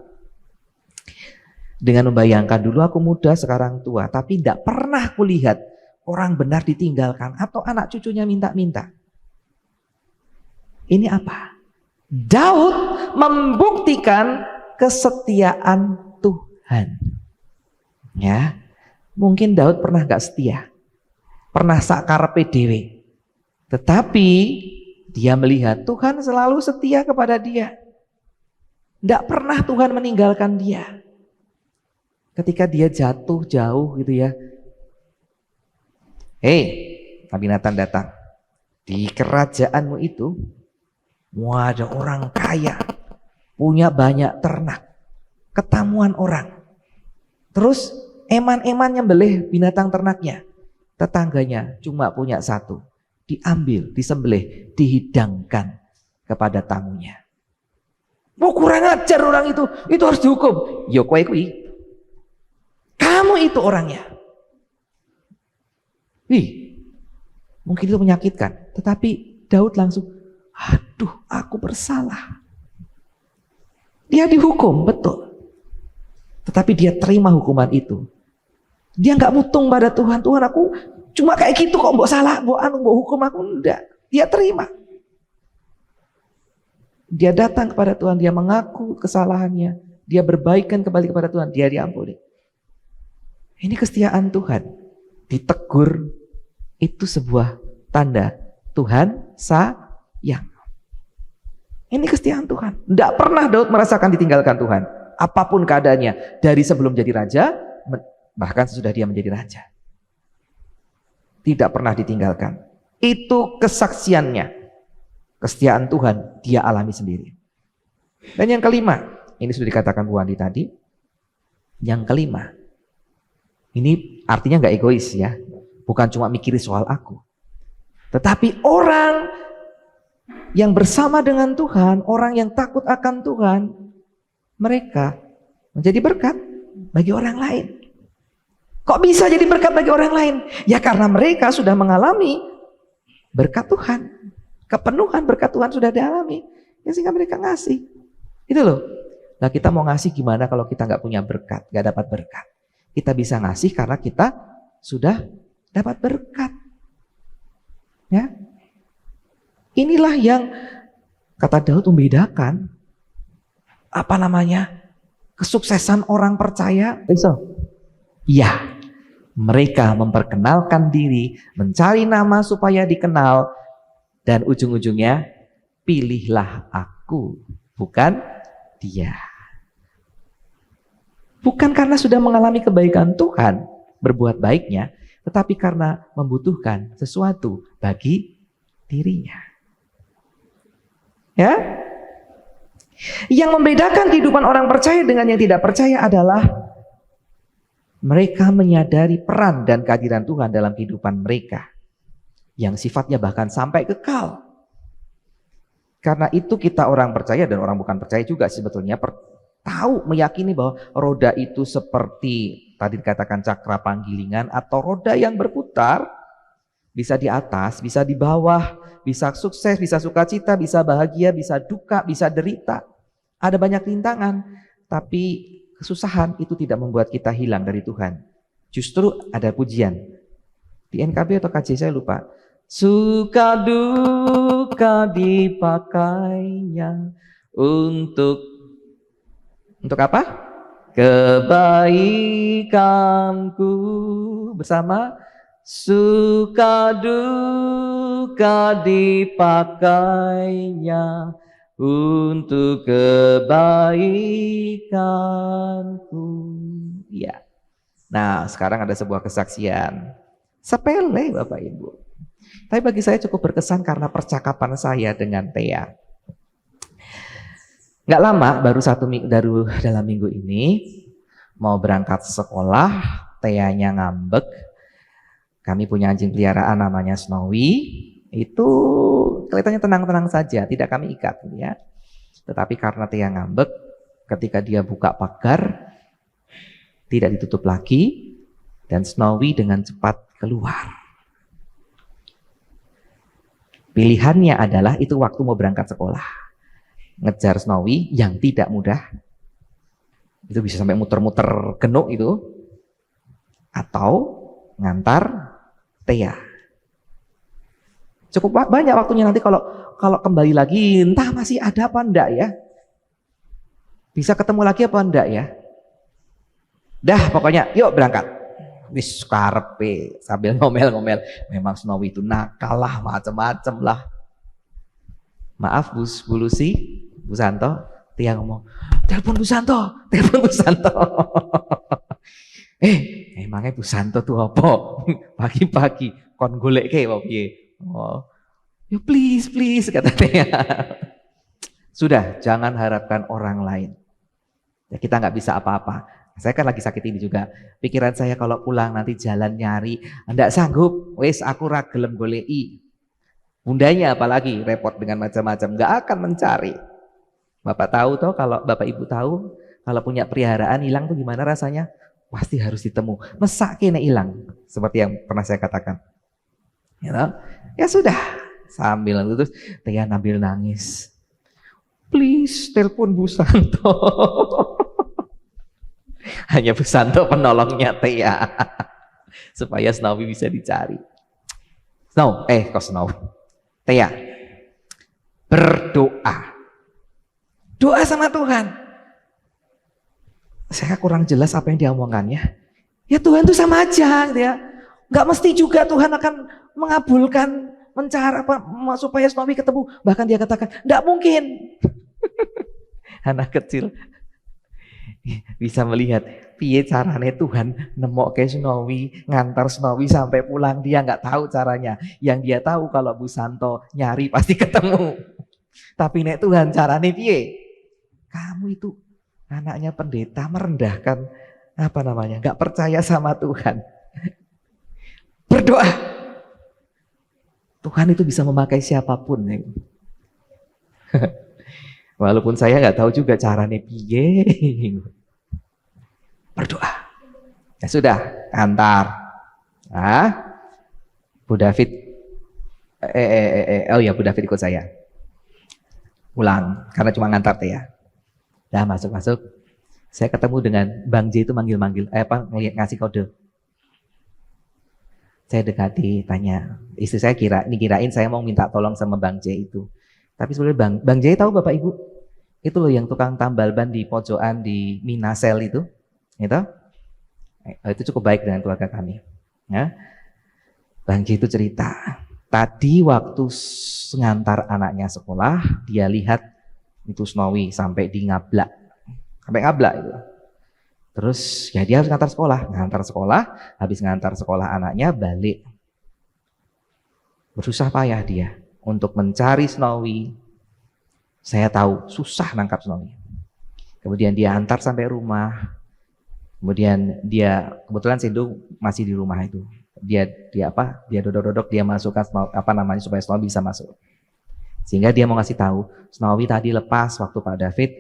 dengan membayangkan dulu aku muda sekarang tua, tapi tidak pernah kulihat orang benar ditinggalkan atau anak cucunya minta-minta. Ini apa? Daud membuktikan kesetiaan Tuhan. Ya, mungkin Daud pernah gak setia, pernah sakarepe dhewe, tetapi dia melihat Tuhan selalu setia kepada dia. Tidak pernah Tuhan meninggalkan dia. ketika dia jatuh jauh gitu ya. Hei, Nabi Nathan datang. Di kerajaanmu itu ada orang kaya, punya banyak ternak, ketamuan orang. Terus eman-eman nyembelih binatang ternaknya. Tetangganya cuma punya satu. Diambil, disembelih, dihidangkan kepada tamunya. Mau kurang ajar orang itu harus dihukum. Yo kowe kuwi. Kamu itu orangnya. Mungkin itu menyakitkan, tetapi Daud langsung, aduh, aku bersalah. Dia dihukum, betul. Tetapi dia terima hukuman itu. Dia nggak mutung pada Tuhan. Tuhan, aku cuma kayak gitu kok, mbok salah, mbok hukum aku, enggak. Dia terima. Dia datang kepada Tuhan, dia mengaku kesalahannya, dia berbaikan kembali kepada Tuhan, dia diampuni. Ini kesetiaan Tuhan. Ditegur itu sebuah tanda Tuhan sayang. Ini kesetiaan Tuhan. Tidak pernah Daud merasakan ditinggalkan Tuhan. Apapun keadaannya, dari sebelum jadi raja, bahkan sesudah dia menjadi raja. Tidak pernah ditinggalkan. Itu kesaksiannya. Kesetiaan Tuhan dia alami sendiri. Dan yang kelima, ini sudah dikatakan Bu Andi tadi. Yang kelima, ini artinya nggak egois ya. Bukan cuma mikirin soal aku. Tetapi orang yang bersama dengan Tuhan, orang yang takut akan Tuhan, mereka menjadi berkat bagi orang lain. Kok bisa jadi berkat bagi orang lain? Ya karena mereka sudah mengalami berkat Tuhan. Kepenuhan berkat Tuhan sudah dialami. Ya sehingga mereka ngasih. Itu loh. Nah kita mau ngasih gimana kalau kita nggak punya berkat, nggak dapat berkat? Kita bisa ngasih karena kita sudah dapat berkat. Ya. Inilah yang kata Daud membedakan kesuksesan orang percaya. Ya, mereka memperkenalkan diri, mencari nama supaya dikenal, dan ujung-ujungnya pilihlah aku, bukan dia. Bukan karena sudah mengalami kebaikan Tuhan berbuat baiknya, tetapi karena membutuhkan sesuatu bagi dirinya. Ya? Yang membedakan kehidupan orang percaya dengan yang tidak percaya adalah mereka menyadari peran dan kehadiran Tuhan dalam kehidupan mereka, yang sifatnya bahkan sampai kekal. Karena itu kita orang percaya dan orang bukan percaya juga sebetulnya tahu, meyakini bahwa roda itu seperti tadi dikatakan cakra panggilingan atau roda yang berputar, bisa di atas, bisa di bawah, bisa sukses, bisa sukacita, bisa bahagia, bisa duka, bisa derita. Ada banyak rintangan, tapi kesusahan itu tidak membuat kita hilang dari Tuhan. Justru ada pujian di NKB atau KJ saya lupa. Suka duka dipakainya untuk apa? Kebaikanku bersama. Suka duka dipakainya untuk kebaikanku. Ya. Nah, sekarang ada sebuah kesaksian. Sepele Bapak Ibu. Tapi bagi saya cukup berkesan karena percakapan saya dengan Thea. Nggak lama, baru dalam minggu ini mau berangkat sekolah, Thea-nya ngambek. Kami punya anjing peliharaan namanya Snowy. Itu kelihatannya tenang-tenang saja, tidak kami ikat ya. Tetapi karena Thea ngambek, ketika dia buka pagar tidak ditutup lagi dan Snowy dengan cepat keluar. Pilihannya adalah itu waktu mau berangkat sekolah. Ngejar Snowy yang tidak mudah. Itu bisa sampai muter-muter genuk itu. Atau ngantar Thea. Cukup banyak waktunya nanti kalau kembali lagi entah masih ada apa enggak ya. Bisa ketemu lagi apa enggak ya. Dah pokoknya yuk berangkat. Wis karepe sambil ngomel-ngomel. Memang Snowy itu nakal lah, macem-macem lah. Maaf Bu Lucy, Bu Santo, Thea ngomong, telepon Bu Santo. Emangnya Bu Santo tuh apa? Pagi-pagi kon goleke apa piye? Oh. Ya please kata Tia. Sudah, jangan harapkan orang lain. Ya, kita nggak bisa apa-apa. Saya kan lagi sakit ini juga. Pikiran saya kalau pulang nanti jalan nyari, ndak sanggup. Wes aku ra gelem goleki. Bundanya apalagi repot dengan macam-macam, nggak akan mencari. Bapak tahu toh, kalau Bapak Ibu tahu, kalau punya peliharaan hilang tuh gimana rasanya? Pasti harus ditemu. Mesak kena hilang, seperti yang pernah saya katakan. Ya sudah, sambil terus Tia sambil nangis. Please telepon Bu Santo. Hanya Bu Santo penolongnya Tia. Supaya Snowy bisa dicari. Snow. Tia. Berdoa. Doa sama Tuhan. Saya kurang jelas apa yang dia omongkannya. Ya Tuhan itu sama aja gitu ya. Nggak mesti juga Tuhan akan mengabulkan mencari supaya Snowy ketemu. Bahkan dia katakan, nggak mungkin. Anak kecil bisa melihat piye carane Tuhan nemok ke Snowy, ngantar Snowy sampai pulang. Dia nggak tahu caranya. Yang dia tahu kalau Bu Santo nyari pasti ketemu. Tapi nek Tuhan carane piye? Kamu itu anaknya pendeta merendahkan nggak percaya sama Tuhan. Berdoa. Tuhan itu bisa memakai siapapun. Walaupun saya nggak tahu juga caranya piye. Berdoa. Ya sudah, antar. Bu David. Bu David ikut saya. Pulang, karena cuma ngantar ya. Dah masuk. Saya ketemu dengan Bang J itu manggil-manggil, ngasih kode. Saya dekati, tanya, istri saya kirain saya mau minta tolong sama Bang J itu. Tapi sebenarnya Bang J tahu Bapak Ibu? Itu loh yang tukang tambal ban di pojokan di Minasel itu. Itu cukup baik dengan keluarga kami. Ya. Bang J itu cerita, tadi waktu ngantar anaknya sekolah, dia lihat itu Snowy sampai di ngablak itu. Terus ya dia harus ngantar sekolah, habis ngantar sekolah anaknya balik. Bersusah payah dia untuk mencari Snowy. Saya tahu susah nangkap Snowy. Kemudian dia antar sampai rumah. Kemudian dia kebetulan Sindung masih di rumah itu. Dia dodok-dodok dia masukkan supaya Snowy bisa masuk. Sehingga dia mau ngasih tahu, Snowy tadi lepas waktu Pak David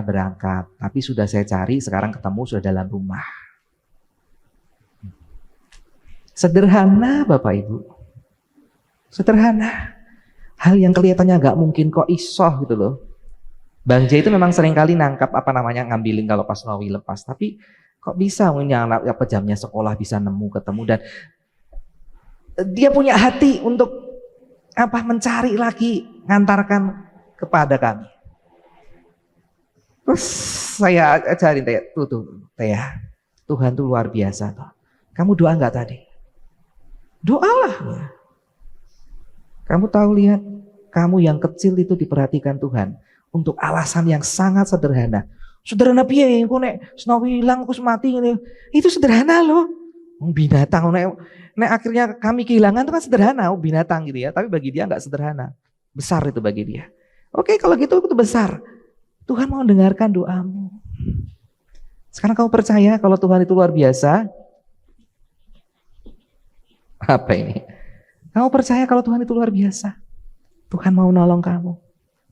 berangkat. Tapi sudah saya cari, sekarang ketemu sudah dalam rumah. Sederhana Bapak Ibu. Sederhana. Hal yang kelihatannya nggak mungkin kok isoh gitu loh. Bang J itu memang sering kali nangkap ngambilin kalau pas Snowy lepas. Tapi kok bisa jamnya sekolah bisa ketemu dan dia punya hati untuk mencari lagi, ngantarkan kepada kami. Terus saya ajarin Tia, Tuhan tuh luar biasa toh. Kamu doa nggak tadi? Doalah. Kamu tahu lihat, kamu yang kecil itu diperhatikan Tuhan untuk alasan yang sangat sederhana. Sederhana piye? Kok nek Snowy hilang terus mati ini. Itu sederhana loh. Binatang nek akhirnya kami kehilangan itu kan sederhana, binatang gitu ya. Tapi bagi dia nggak sederhana, besar itu bagi dia. Oke, kalau gitu itu besar. Tuhan mau dengarkan doamu. Sekarang kamu percaya kalau Tuhan itu luar biasa? Apa ini? Kamu percaya kalau Tuhan itu luar biasa? Tuhan mau nolong kamu.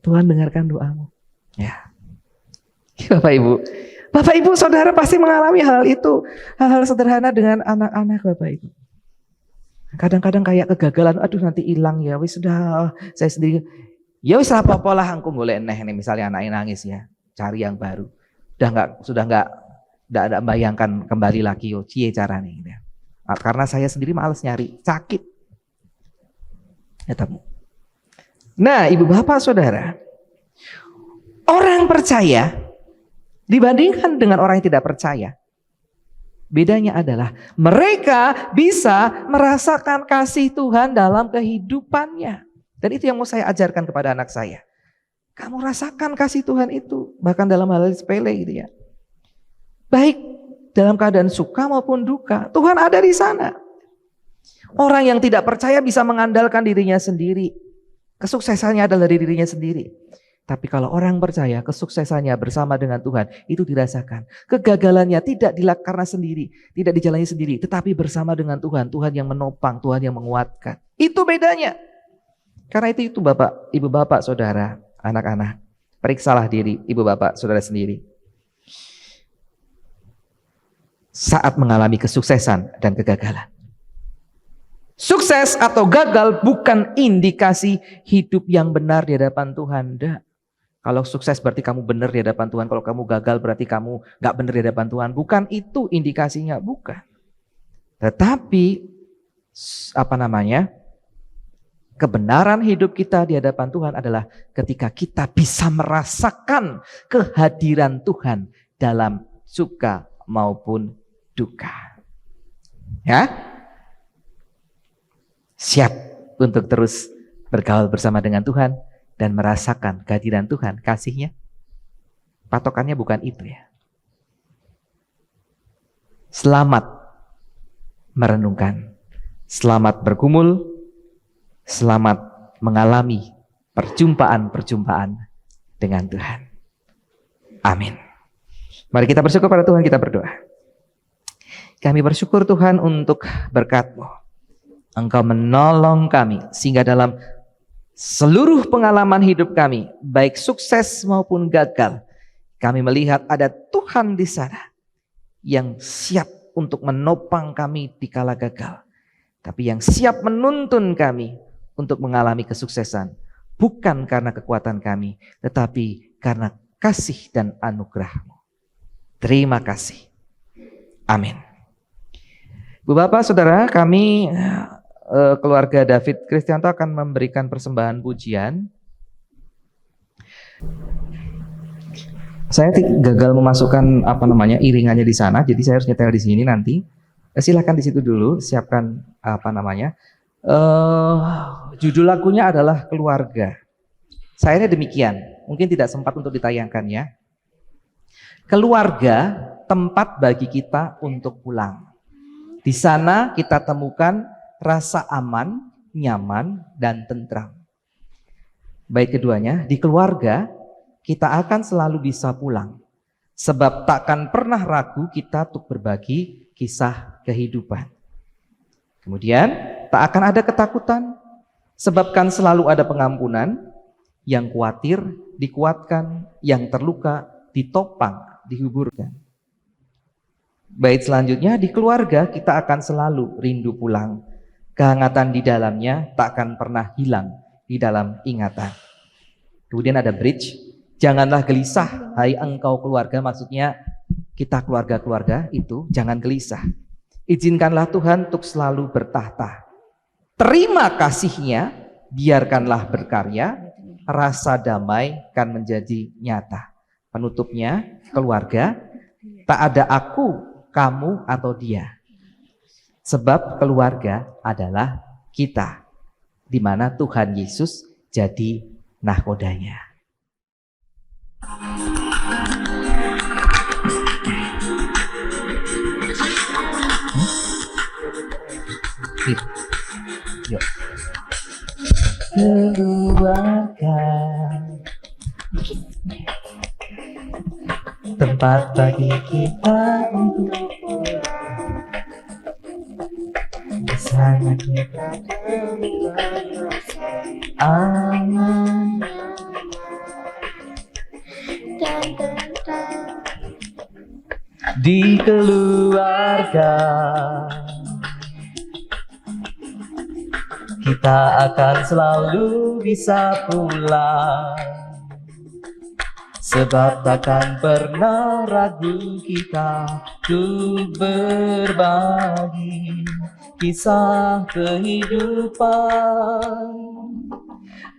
Tuhan dengarkan doamu. Ya. Bapak Ibu, saudara pasti mengalami hal itu. Hal-hal sederhana dengan anak-anak Bapak Ibu. Kadang-kadang kayak kegagalan, aduh nanti hilang ya, wis sudah saya sendiri. Ya wis apa-apa lah angku golek neh nih misalnya anaknya nangis ya, cari yang baru. Sudah enggak bayangkan kembali lagi cie caranya gitu. Karena saya sendiri malas nyari, sakit. Ya tamu. Nah, Ibu Bapak Saudara, orang percaya dibandingkan dengan orang yang tidak percaya, bedanya adalah mereka bisa merasakan kasih Tuhan dalam kehidupannya. Dan itu yang mau saya ajarkan kepada anak saya. Kamu rasakan kasih Tuhan itu, bahkan dalam hal sepele gitu ya. Baik dalam keadaan suka maupun duka, Tuhan ada di sana. Orang yang tidak percaya bisa mengandalkan dirinya sendiri. Kesuksesannya adalah dari dirinya sendiri. Tapi kalau orang percaya, kesuksesannya bersama dengan Tuhan, itu dirasakan. Kegagalannya tidak karena sendiri, tidak dijalani sendiri, tetapi bersama dengan Tuhan. Tuhan yang menopang, Tuhan yang menguatkan. Itu bedanya. Karena itu Bapak, Ibu Bapak, Saudara, anak-anak, periksalah diri Ibu Bapak, Saudara sendiri. Saat mengalami kesuksesan dan kegagalan. Sukses atau gagal bukan indikasi hidup yang benar di hadapan Tuhan. Tidak. Kalau sukses berarti kamu benar di hadapan Tuhan. Kalau kamu gagal berarti kamu gak benar di hadapan Tuhan. Bukan itu indikasinya, bukan. Tetapi kebenaran hidup kita di hadapan Tuhan adalah ketika kita bisa merasakan kehadiran Tuhan dalam suka maupun duka. Ya? Siap untuk terus bergaul bersama dengan Tuhan dan merasakan kehadiran Tuhan, kasih-Nya. Patokannya bukan itu ya. Selamat merenungkan, selamat bergumul, selamat mengalami perjumpaan-perjumpaan dengan Tuhan. Amin. Mari kita bersyukur pada Tuhan, kita berdoa. Kami bersyukur Tuhan untuk berkat-Mu. Engkau menolong kami sehingga dalam seluruh pengalaman hidup kami, baik sukses maupun gagal, kami melihat ada Tuhan di sana yang siap untuk menopang kami di kala gagal, tapi yang siap menuntun kami untuk mengalami kesuksesan, bukan karena kekuatan kami, tetapi karena kasih dan anugerah-Mu. Terima kasih. Amin. Bu Bapak, Saudara, kami keluarga David Kristianto akan memberikan persembahan pujian. Saya gagal memasukkan iringannya di sana, jadi saya harus nyetel di sini nanti. Silakan di situ dulu, siapkan judul lagunya adalah Keluarga. Sayangnya demikian, mungkin tidak sempat untuk ditayangkan ya. Keluarga, tempat bagi kita untuk pulang. Di sana kita temukan rasa aman, nyaman, dan tentram. Baik keduanya, di keluarga kita akan selalu bisa pulang. Sebab takkan pernah ragu kita untuk berbagi kisah kehidupan. Kemudian, tak akan ada ketakutan, sebab kan selalu ada pengampunan. Yang khawatir dikuatkan, yang terluka ditopang, dihuburkan. Baik selanjutnya, di keluarga kita akan selalu rindu pulang. Kehangatan di dalamnya tak akan pernah hilang di dalam ingatan. Kemudian ada bridge. Janganlah gelisah, hai engkau keluarga. Maksudnya kita keluarga-keluarga itu jangan gelisah. Izinkanlah Tuhan untuk selalu bertahta. Terima kasih-Nya, biarkanlah berkarya. Rasa damai kan menjadi nyata. Penutupnya, keluarga, tak ada aku, kamu, atau dia. Sebab keluarga adalah kita, di mana Tuhan Yesus jadi nahkodanya. Yuk. Keluarga, tempat bagi kita untuk sana kita aman di keluarga. Kita akan selalu bisa pulang, sebab takkan pernah ragu kita untuk berbagi kisah kehidupan.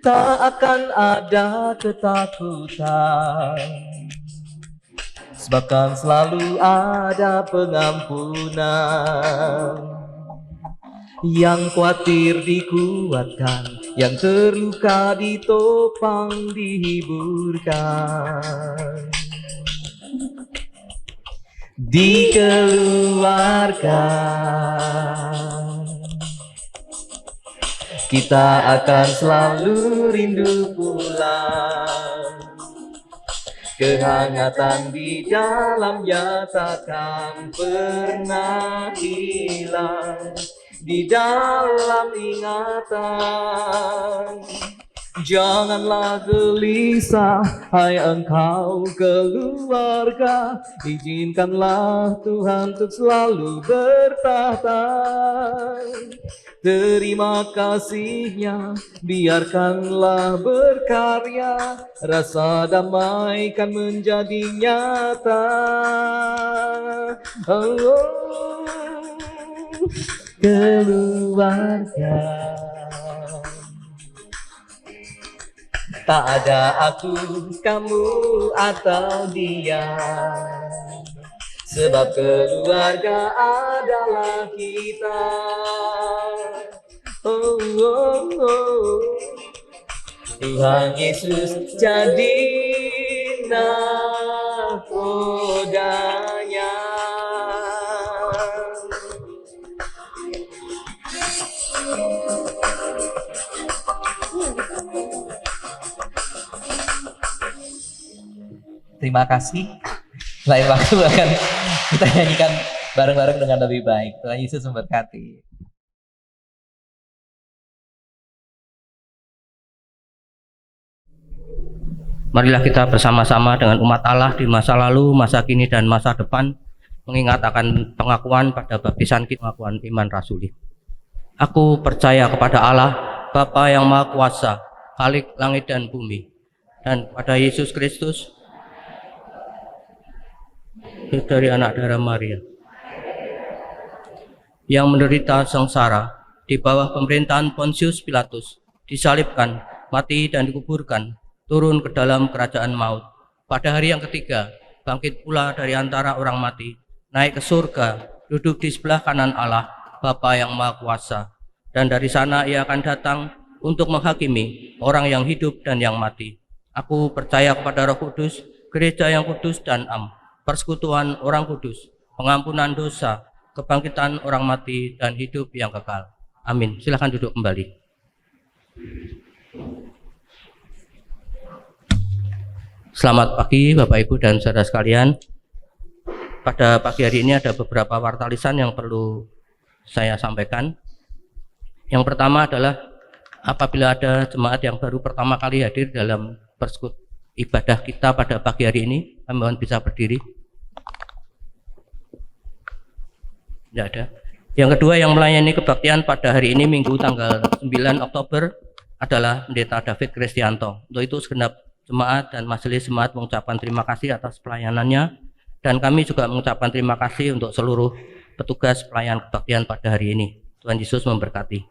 Tak akan ada ketakutan, sebab kan selalu ada pengampunan. Yang khawatir dikuatkan, yang terluka ditopang, dihiburkan. di keluarga. Kita akan selalu rindu pulang. Kehangatan di dalamnya takkan pernah hilang di dalam ingatan. Janganlah gelisah, hai engkau keluarga. Izinkanlah Tuhan untuk selalu bertahta. Terima kasih-Nya, biarkanlah berkarya. Rasa damai kan menjadi nyata. Oh, keluarga. Tak ada aku, kamu, atau dia. Sebab keluarga adalah kita. Oh, oh, oh. Tuhan Yesus jadi nakodanya. Terima kasih. Lain waktu akan kita nyanyikan bareng-bareng dengan lebih baik. Tuhan Yesus memberkati. Marilah kita bersama-sama dengan umat Allah di masa lalu, masa kini, dan masa depan mengingat akan pengakuan pada baptisan kita, pengakuan iman rasuli. Aku percaya kepada Allah, Bapa yang Maha Kuasa, Khalik langit dan bumi, dan pada Yesus Kristus, dari anak darah Maria, yang menderita sengsara di bawah pemerintahan Pontius Pilatus, disalibkan, mati dan dikuburkan, turun ke dalam kerajaan maut. Pada hari yang ketiga, bangkit pula dari antara orang mati, naik ke surga, duduk di sebelah kanan Allah, Bapa yang Maha Kuasa. Dan dari sana Ia akan datang untuk menghakimi orang yang hidup dan yang mati. Aku percaya kepada Roh Kudus, gereja yang kudus dan am, persekutuan orang kudus, pengampunan dosa, kebangkitan orang mati, dan hidup yang kekal. Amin. Silakan duduk kembali. Selamat pagi Bapak Ibu dan saudara sekalian. Pada pagi hari ini ada beberapa wartalisan yang perlu saya sampaikan. Yang pertama adalah apabila ada jemaat yang baru pertama kali hadir dalam persekutuan ibadah kita pada pagi hari ini, kami mohon bisa berdiri. Tidak ada. Yang kedua yang melayani kebaktian pada hari ini Minggu tanggal 9 Oktober adalah Pendeta David Kristianto. Untuk itu segenap jemaat dan majelis jemaat mengucapkan terima kasih atas pelayanannya, dan kami juga mengucapkan terima kasih untuk seluruh petugas pelayan kebaktian pada hari ini. Tuhan Yesus memberkati.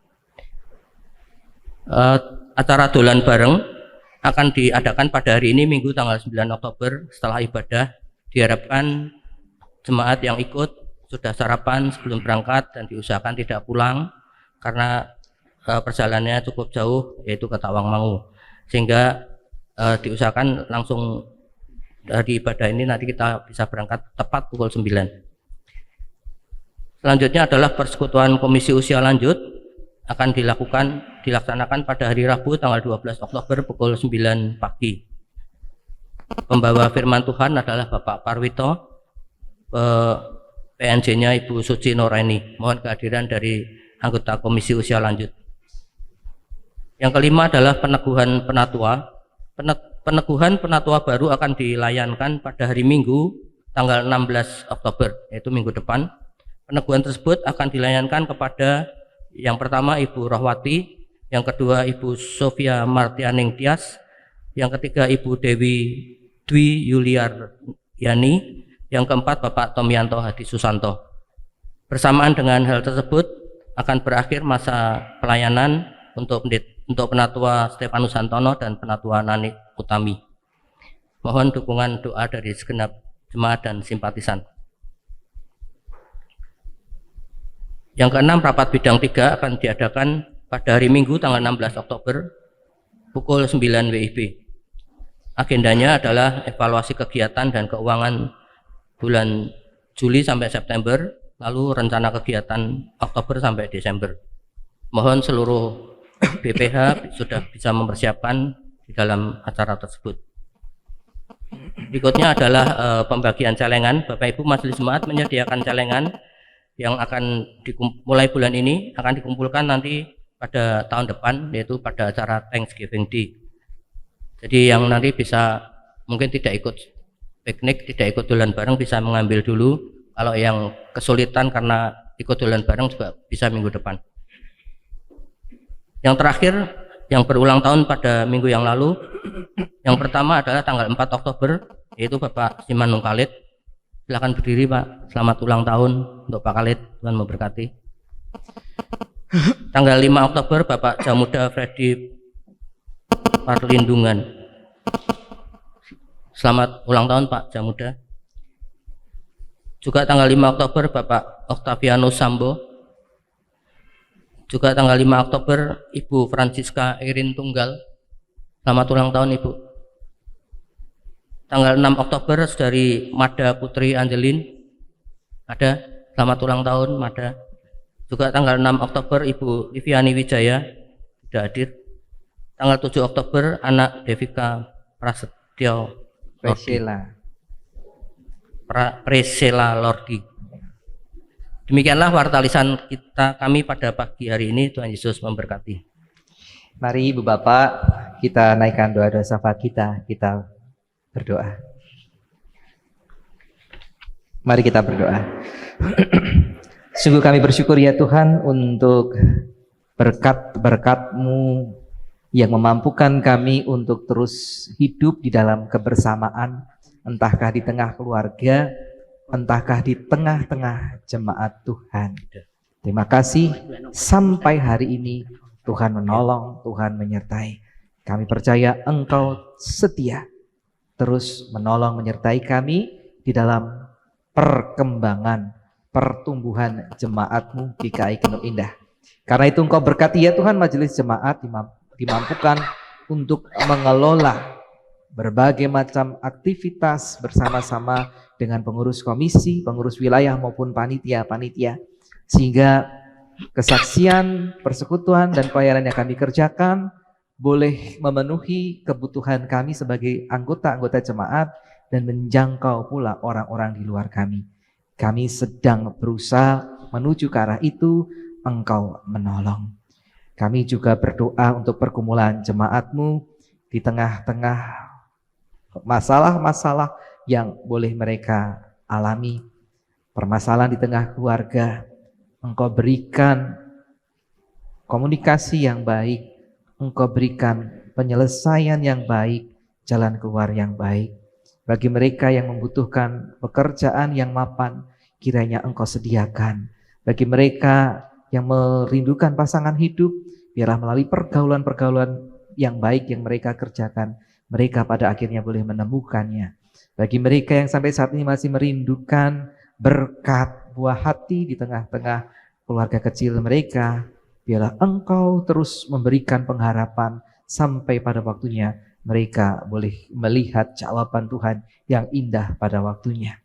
Acara dolan bareng akan diadakan pada hari ini Minggu tanggal 9 Oktober setelah ibadah. Diharapkan jemaat yang ikut sudah sarapan sebelum berangkat dan diusahakan tidak pulang karena perjalanannya cukup jauh, yaitu ke Tawangmangu, sehingga diusahakan langsung dari ibadah ini nanti kita bisa berangkat tepat pukul 9. Selanjutnya adalah persekutuan komisi usia lanjut akan dilaksanakan pada hari Rabu tanggal 12 Oktober pukul 9 pagi. Pembawa firman Tuhan adalah Bapak Parwito, PNJ-nya Ibu Suci Noreni. Mohon kehadiran dari anggota komisi usia lanjut. Yang kelima adalah peneguhan penatua. Peneguhan penatua baru akan dilayankan pada hari Minggu tanggal 16 Oktober, yaitu minggu depan. Peneguhan tersebut akan dilayankan kepada yang pertama Ibu Rohwati, yang kedua Ibu Sofia Martianing Tias, yang ketiga Ibu Dewi Dwi Yuliaryani, yang keempat Bapak Tomianto Hadi Susanto. Bersamaan dengan hal tersebut akan berakhir masa pelayanan untuk penatua Stefanus Santono dan penatua Nani Utami. Mohon dukungan doa dari segenap jemaat dan simpatisan. Yang keenam, rapat bidang 3 akan diadakan pada hari Minggu tanggal 16 Oktober pukul 9 WIB. Agendanya adalah evaluasi kegiatan dan keuangan bulan Juli sampai September, lalu rencana kegiatan Oktober sampai Desember. Mohon seluruh BPH sudah bisa mempersiapkan di dalam acara tersebut. Berikutnya adalah pembagian celengan. Bapak Ibu Majelis Jemaat menyediakan celengan yang akan mulai bulan ini akan dikumpulkan nanti pada tahun depan, yaitu pada acara Thanksgiving Day. Jadi yang nanti bisa mungkin tidak ikut piknik, tidak ikut dolan bareng bisa mengambil dulu. Kalau yang kesulitan karena ikut dolan bareng juga bisa minggu depan. Yang terakhir, yang berulang tahun pada minggu yang lalu, yang pertama adalah tanggal 4 Oktober, yaitu Bapak Simanung Khalid. Silakan berdiri Pak, selamat ulang tahun untuk Pak Khalid, Tuhan memberkati. Tanggal 5 Oktober Bapak Jamuda Freddy Perlindungan. Selamat ulang tahun Pak Jamuda. Juga tanggal 5 Oktober Bapak Octavianus Sambo. Juga tanggal 5 Oktober Ibu Francisca Irin Tunggal. Selamat ulang tahun Ibu. Tanggal 6 Oktober Saudari Mada Putri Angelin. Ada, selamat ulang tahun Mada. Juga tanggal 6 Oktober Ibu Liviani Wijaya tidak hadir. Tanggal 7 Oktober anak Devika Prasetyo Presela Lordi. Demikianlah warta lisan kami pada pagi hari ini. Tuhan Yesus memberkati. Mari Ibu Bapak, kita naikkan doa-doa syafaat kita berdoa. Mari kita berdoa. Sungguh kami bersyukur ya Tuhan untuk berkat-berkat-Mu yang memampukan kami untuk terus hidup di dalam kebersamaan, entahkah di tengah keluarga, entahkah di tengah-tengah jemaat Tuhan. Terima kasih sampai hari ini Tuhan menolong, Tuhan menyertai. Kami percaya Engkau setia terus menolong menyertai kami di dalam perkembangan, pertumbuhan jemaat-Mu GKI Genuk Indah. Karena itu Engkau berkati ya Tuhan majelis jemaat dimampukan untuk mengelola berbagai macam aktivitas bersama-sama dengan pengurus komisi, pengurus wilayah maupun panitia-panitia, sehingga kesaksian, persekutuan dan pelayanan yang kami kerjakan boleh memenuhi kebutuhan kami sebagai anggota-anggota jemaat dan menjangkau pula orang-orang di luar kami. Kami sedang berusaha menuju ke arah itu, Engkau menolong. Kami juga berdoa untuk pergumulan jemaat-Mu di tengah-tengah masalah-masalah yang boleh mereka alami, permasalahan di tengah keluarga. Engkau berikan komunikasi yang baik, Engkau berikan penyelesaian yang baik, jalan keluar yang baik. Bagi mereka yang membutuhkan pekerjaan yang mapan, kiranya Engkau sediakan. Bagi mereka yang merindukan pasangan hidup, biarlah melalui pergaulan-pergaulan yang baik yang mereka kerjakan, mereka pada akhirnya boleh menemukannya. Bagi mereka yang sampai saat ini masih merindukan berkat buah hati di tengah-tengah keluarga kecil mereka, biarlah Engkau terus memberikan pengharapan sampai pada waktunya mereka boleh melihat jawaban Tuhan yang indah pada waktunya.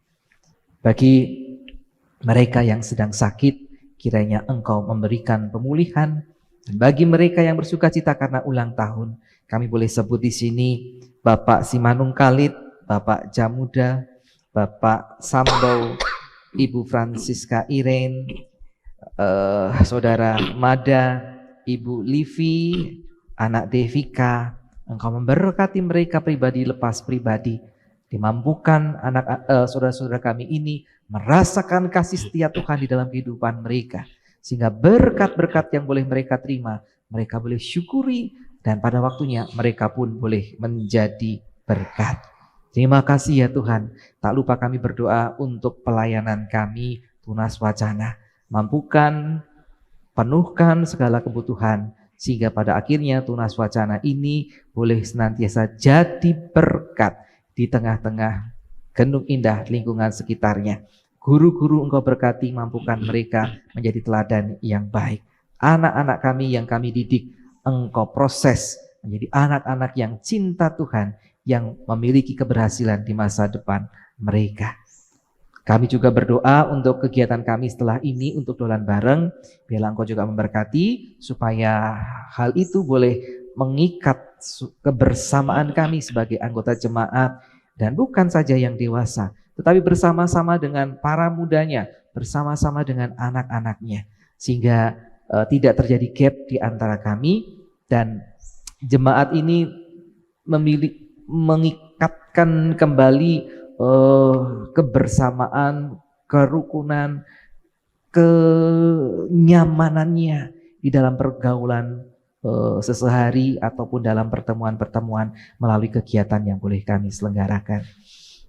Bagi mereka yang sedang sakit, kiranya Engkau memberikan pemulihan. Dan bagi mereka yang bersukacita karena ulang tahun, kami boleh sebut di sini Bapak Simanung Khalid, Bapak Jamuda, Bapak Sambo, Ibu Francisca Iren, Saudara Mada, Ibu Livi, anak Devika. Engkau memberkati mereka pribadi lepas pribadi. Dimampukan saudara-saudara kami ini merasakan kasih setia Tuhan di dalam kehidupan mereka. Sehingga berkat-berkat yang boleh mereka terima, mereka boleh syukuri, dan pada waktunya mereka pun boleh menjadi berkat. Terima kasih ya Tuhan. Tak lupa kami berdoa untuk pelayanan kami Tunas Wacana. Mampukan, penuhkan segala kebutuhan, sehingga pada akhirnya Tunas Wacana ini boleh senantiasa jadi berkat di tengah-tengah Genuk Indah lingkungan sekitarnya. Guru-guru Engkau berkati, mampukan mereka menjadi teladan yang baik. Anak-anak kami yang kami didik, Engkau proses menjadi anak-anak yang cinta Tuhan, yang memiliki keberhasilan di masa depan mereka. Kami juga berdoa untuk kegiatan kami setelah ini untuk dolan bareng. Biarlah Engkau juga memberkati supaya hal itu boleh mengikat kebersamaan kami sebagai anggota jemaat. Dan bukan saja yang dewasa, tetapi bersama-sama dengan para mudanya, bersama-sama dengan anak-anaknya. Sehingga tidak terjadi gap di antara kami. Dan jemaat ini mengikatkan kembali kebersamaan, kerukunan, kenyamanannya di dalam pergaulan sesehari ataupun dalam pertemuan-pertemuan melalui kegiatan yang boleh kami selenggarakan.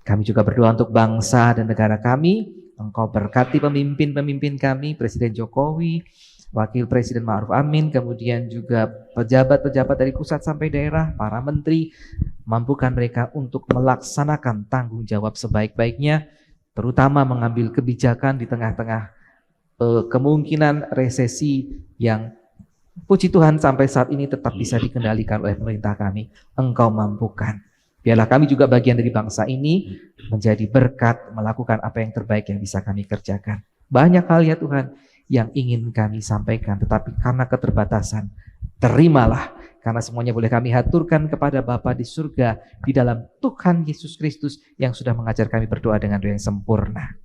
Kami juga berdoa untuk bangsa dan negara kami. Engkau berkati pemimpin-pemimpin kami, Presiden Jokowi, Wakil Presiden Ma'ruf Amin, kemudian juga pejabat-pejabat dari pusat sampai daerah, para menteri, mampukan mereka untuk melaksanakan tanggung jawab sebaik-baiknya, terutama mengambil kebijakan di tengah-tengah kemungkinan resesi yang puji Tuhan sampai saat ini tetap bisa dikendalikan oleh pemerintah kami. Engkau mampukan. Biarlah kami juga bagian dari bangsa ini menjadi berkat, melakukan apa yang terbaik yang bisa kami kerjakan. Banyak hal ya Tuhan yang ingin kami sampaikan, tetapi karena keterbatasan, terimalah, karena semuanya boleh kami haturkan kepada Bapa di surga, di dalam Tuhan Yesus Kristus yang sudah mengajar kami berdoa dengan doa yang sempurna.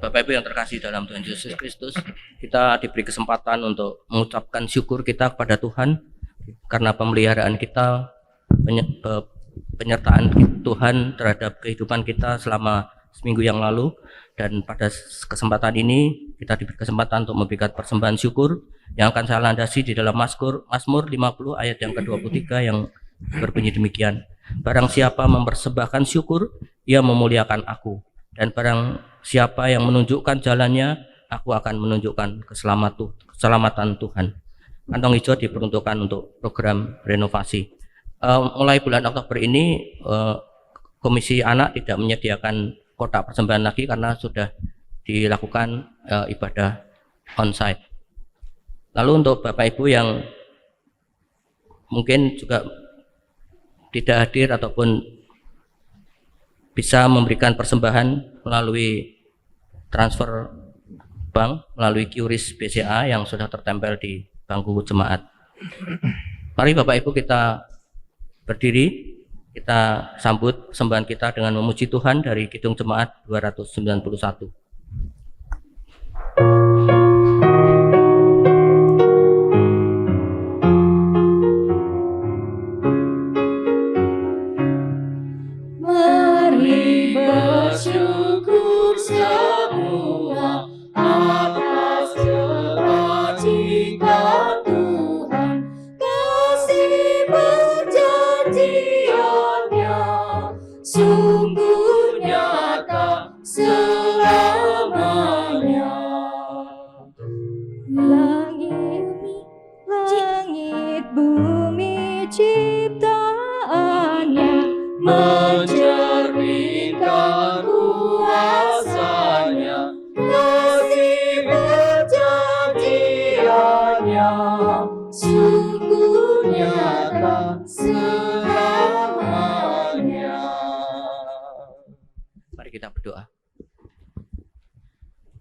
Bapak Ibu yang terkasih dalam Tuhan Yesus Kristus, kita diberi kesempatan untuk mengucapkan syukur kita kepada Tuhan karena pemeliharaan kita, penyertaan Tuhan terhadap kehidupan kita selama seminggu yang lalu. Dan pada kesempatan ini kita diberi kesempatan untuk memberikan persembahan syukur yang akan saya landasi di dalam Mazmur 50 ayat yang ke-23 yang berbunyi demikian. Barang siapa mempersembahkan syukur, ia memuliakan aku. Dan barang siapa yang menunjukkan jalannya, aku akan menunjukkan keselamatan Tuhan. Kantong hijau diperuntukkan untuk program renovasi. Mulai bulan Oktober ini, Komisi Anak tidak menyediakan kotak persembahan lagi karena sudah dilakukan ibadah onsite. Lalu untuk Bapak Ibu yang mungkin juga tidak hadir ataupun bisa memberikan persembahan melalui transfer bank, melalui QRIS BCA yang sudah tertempel di bangku jemaat. Mari Bapak Ibu kita berdiri, kita sambut persembahan kita dengan memuji Tuhan dari Kidung Jemaat 291. Mari bersyukur semua atas kebajikan Tuhan, kasih perjanjiannya sungguh nyata selamanya. Langit bumi ciptaannya mencerminkan kuasanya, kasih perjanjiannya sungguh nyata selamanya. Mari kita berdoa.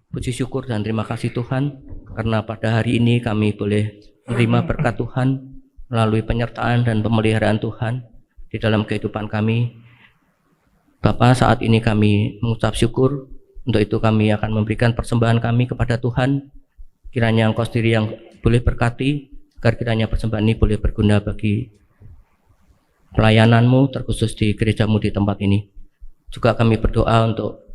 Puji syukur dan terima kasih Tuhan, karena pada hari ini kami boleh menerima berkat Tuhan melalui penyertaan dan pemeliharaan Tuhan di dalam kehidupan kami. Bapa, saat ini kami mengucap syukur. Untuk itu kami akan memberikan persembahan kami kepada Tuhan. Kiranya Engkau sendiri yang boleh berkati, agar kiranya persembahan ini boleh berguna bagi pelayanan-Mu, terkhusus di gereja-Mu di tempat ini. Juga kami berdoa untuk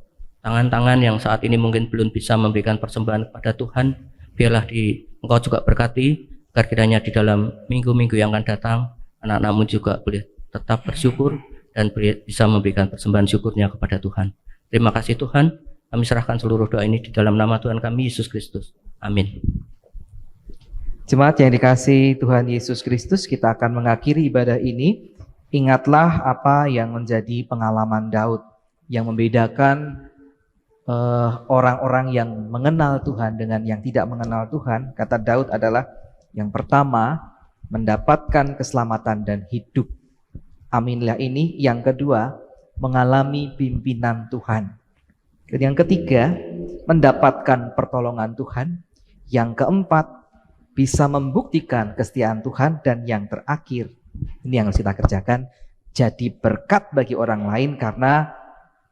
tangan-tangan yang saat ini mungkin belum bisa memberikan persembahan kepada Tuhan. Biarlah Engkau juga berkati, agar kiranya di dalam minggu-minggu yang akan datang, anak-anak-Mu juga boleh tetap bersyukur dan bisa memberikan persembahan syukurnya kepada Tuhan. Terima kasih Tuhan, kami serahkan seluruh doa ini di dalam nama Tuhan kami, Yesus Kristus. Amin. Jemaat yang dikasihi Tuhan Yesus Kristus, kita akan mengakhiri ibadah ini. Ingatlah apa yang menjadi pengalaman Daud yang membedakan orang-orang yang mengenal Tuhan dengan yang tidak mengenal Tuhan. Kata Daud adalah yang pertama, mendapatkan keselamatan dan hidup. Aminlah ini. Yang kedua, mengalami pimpinan Tuhan. Dan yang ketiga, mendapatkan pertolongan Tuhan. Yang keempat, bisa membuktikan kesetiaan Tuhan. Dan yang terakhir, ini yang harus kita kerjakan, jadi berkat bagi orang lain karena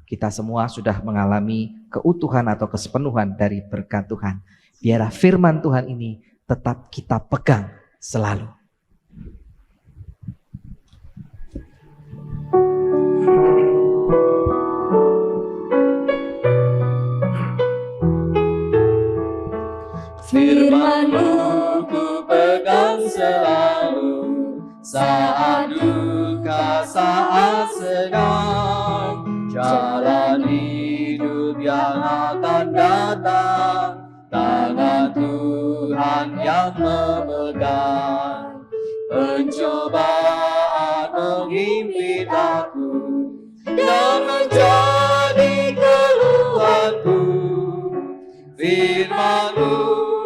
kita semua sudah mengalami keutuhan atau kesepenuhan dari berkat Tuhan. Biarlah firman Tuhan ini tetap kita pegang selalu. Firman-Mu ku pegang selalu, saat duka, saat sedang, jalan hidup yang akan datang, tangan Tuhan yang memegang. Pencobaan menghimpit aku dan menjadi keluhanku. Firman-Mu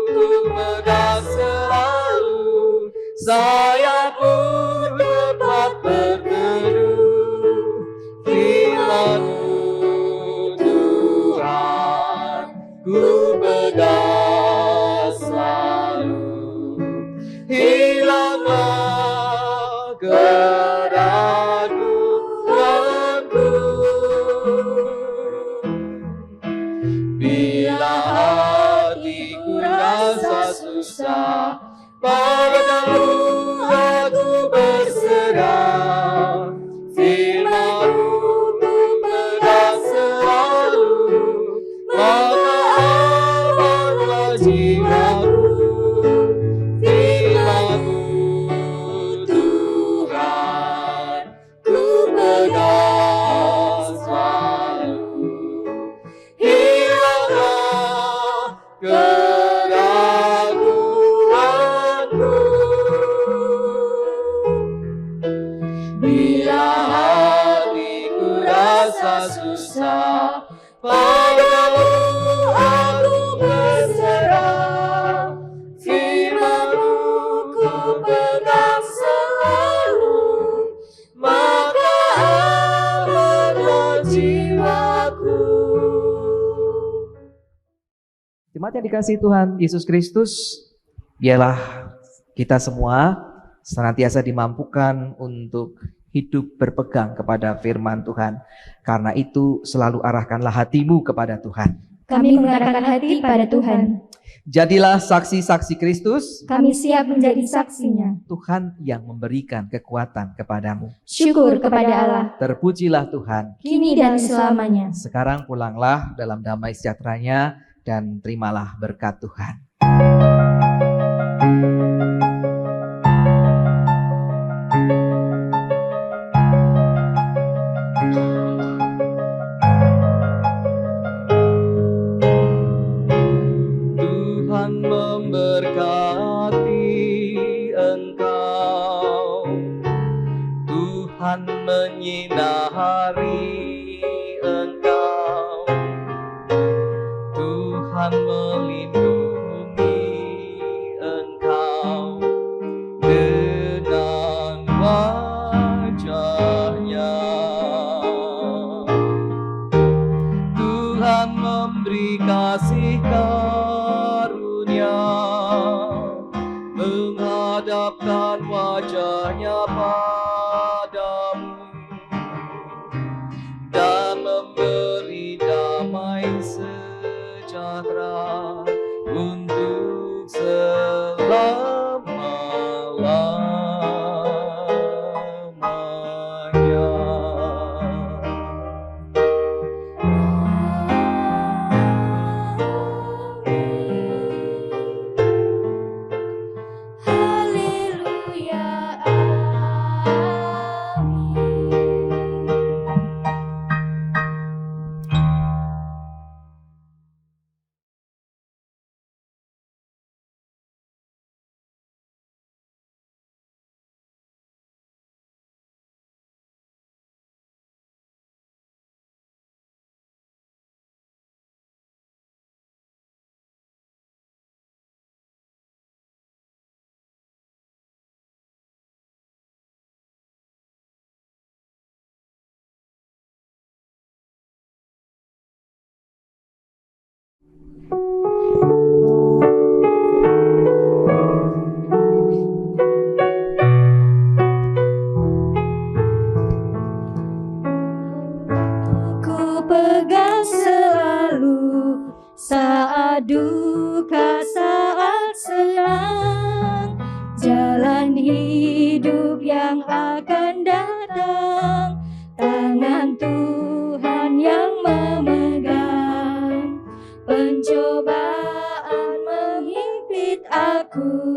ku pegang selalu, saya pun dapat berteduh. Firman-Mu Tuhan ku pegang selalu. Hilanglah keraguanku bila hatiku rasa susah, padamu aku berserah. Firman-Mu ku pegang selalu, maka amanlah jiwaku. Firman-Mu Tuhan ku pegang selalu. Hilanglah keraguanku bila hatiku rasa susah, padamu aku berserah. Firman-Mu ku pegang selalu, maka amanlah jiwaku. Jemaat yang dikasihi Tuhan Yesus Kristus, biarlah kita semua senantiasa dimampukan untuk hidup berpegang kepada firman Tuhan. Karena itu selalu arahkanlah hatimu kepada Tuhan. Kami mengarahkan hati pada Tuhan. Jadilah saksi-saksi Kristus, Kami siap menjadi saksinya. Tuhan yang memberikan kekuatan kepadamu. Syukur kepada Allah, Terpujilah Tuhan. kini dan selamanya. Sekarang pulanglah dalam damai sejahteranya dan terimalah berkat Tuhan. Tuhan memberkati engkau, Tuhan menyinari engkau, Tuhan melindungi engkau dengan wajah-Nya. Tuhan memberi kasih karunia, menghadapkan wajah-Nya padamu, dan memberi damai sejahtera untuk selama-lamanya. Haleluya, ku pegang selalu saat duka, saat senang, jalan hidup yang akan datang, tangan Tuhan yang memegang. Pencobaan menghimpit aku,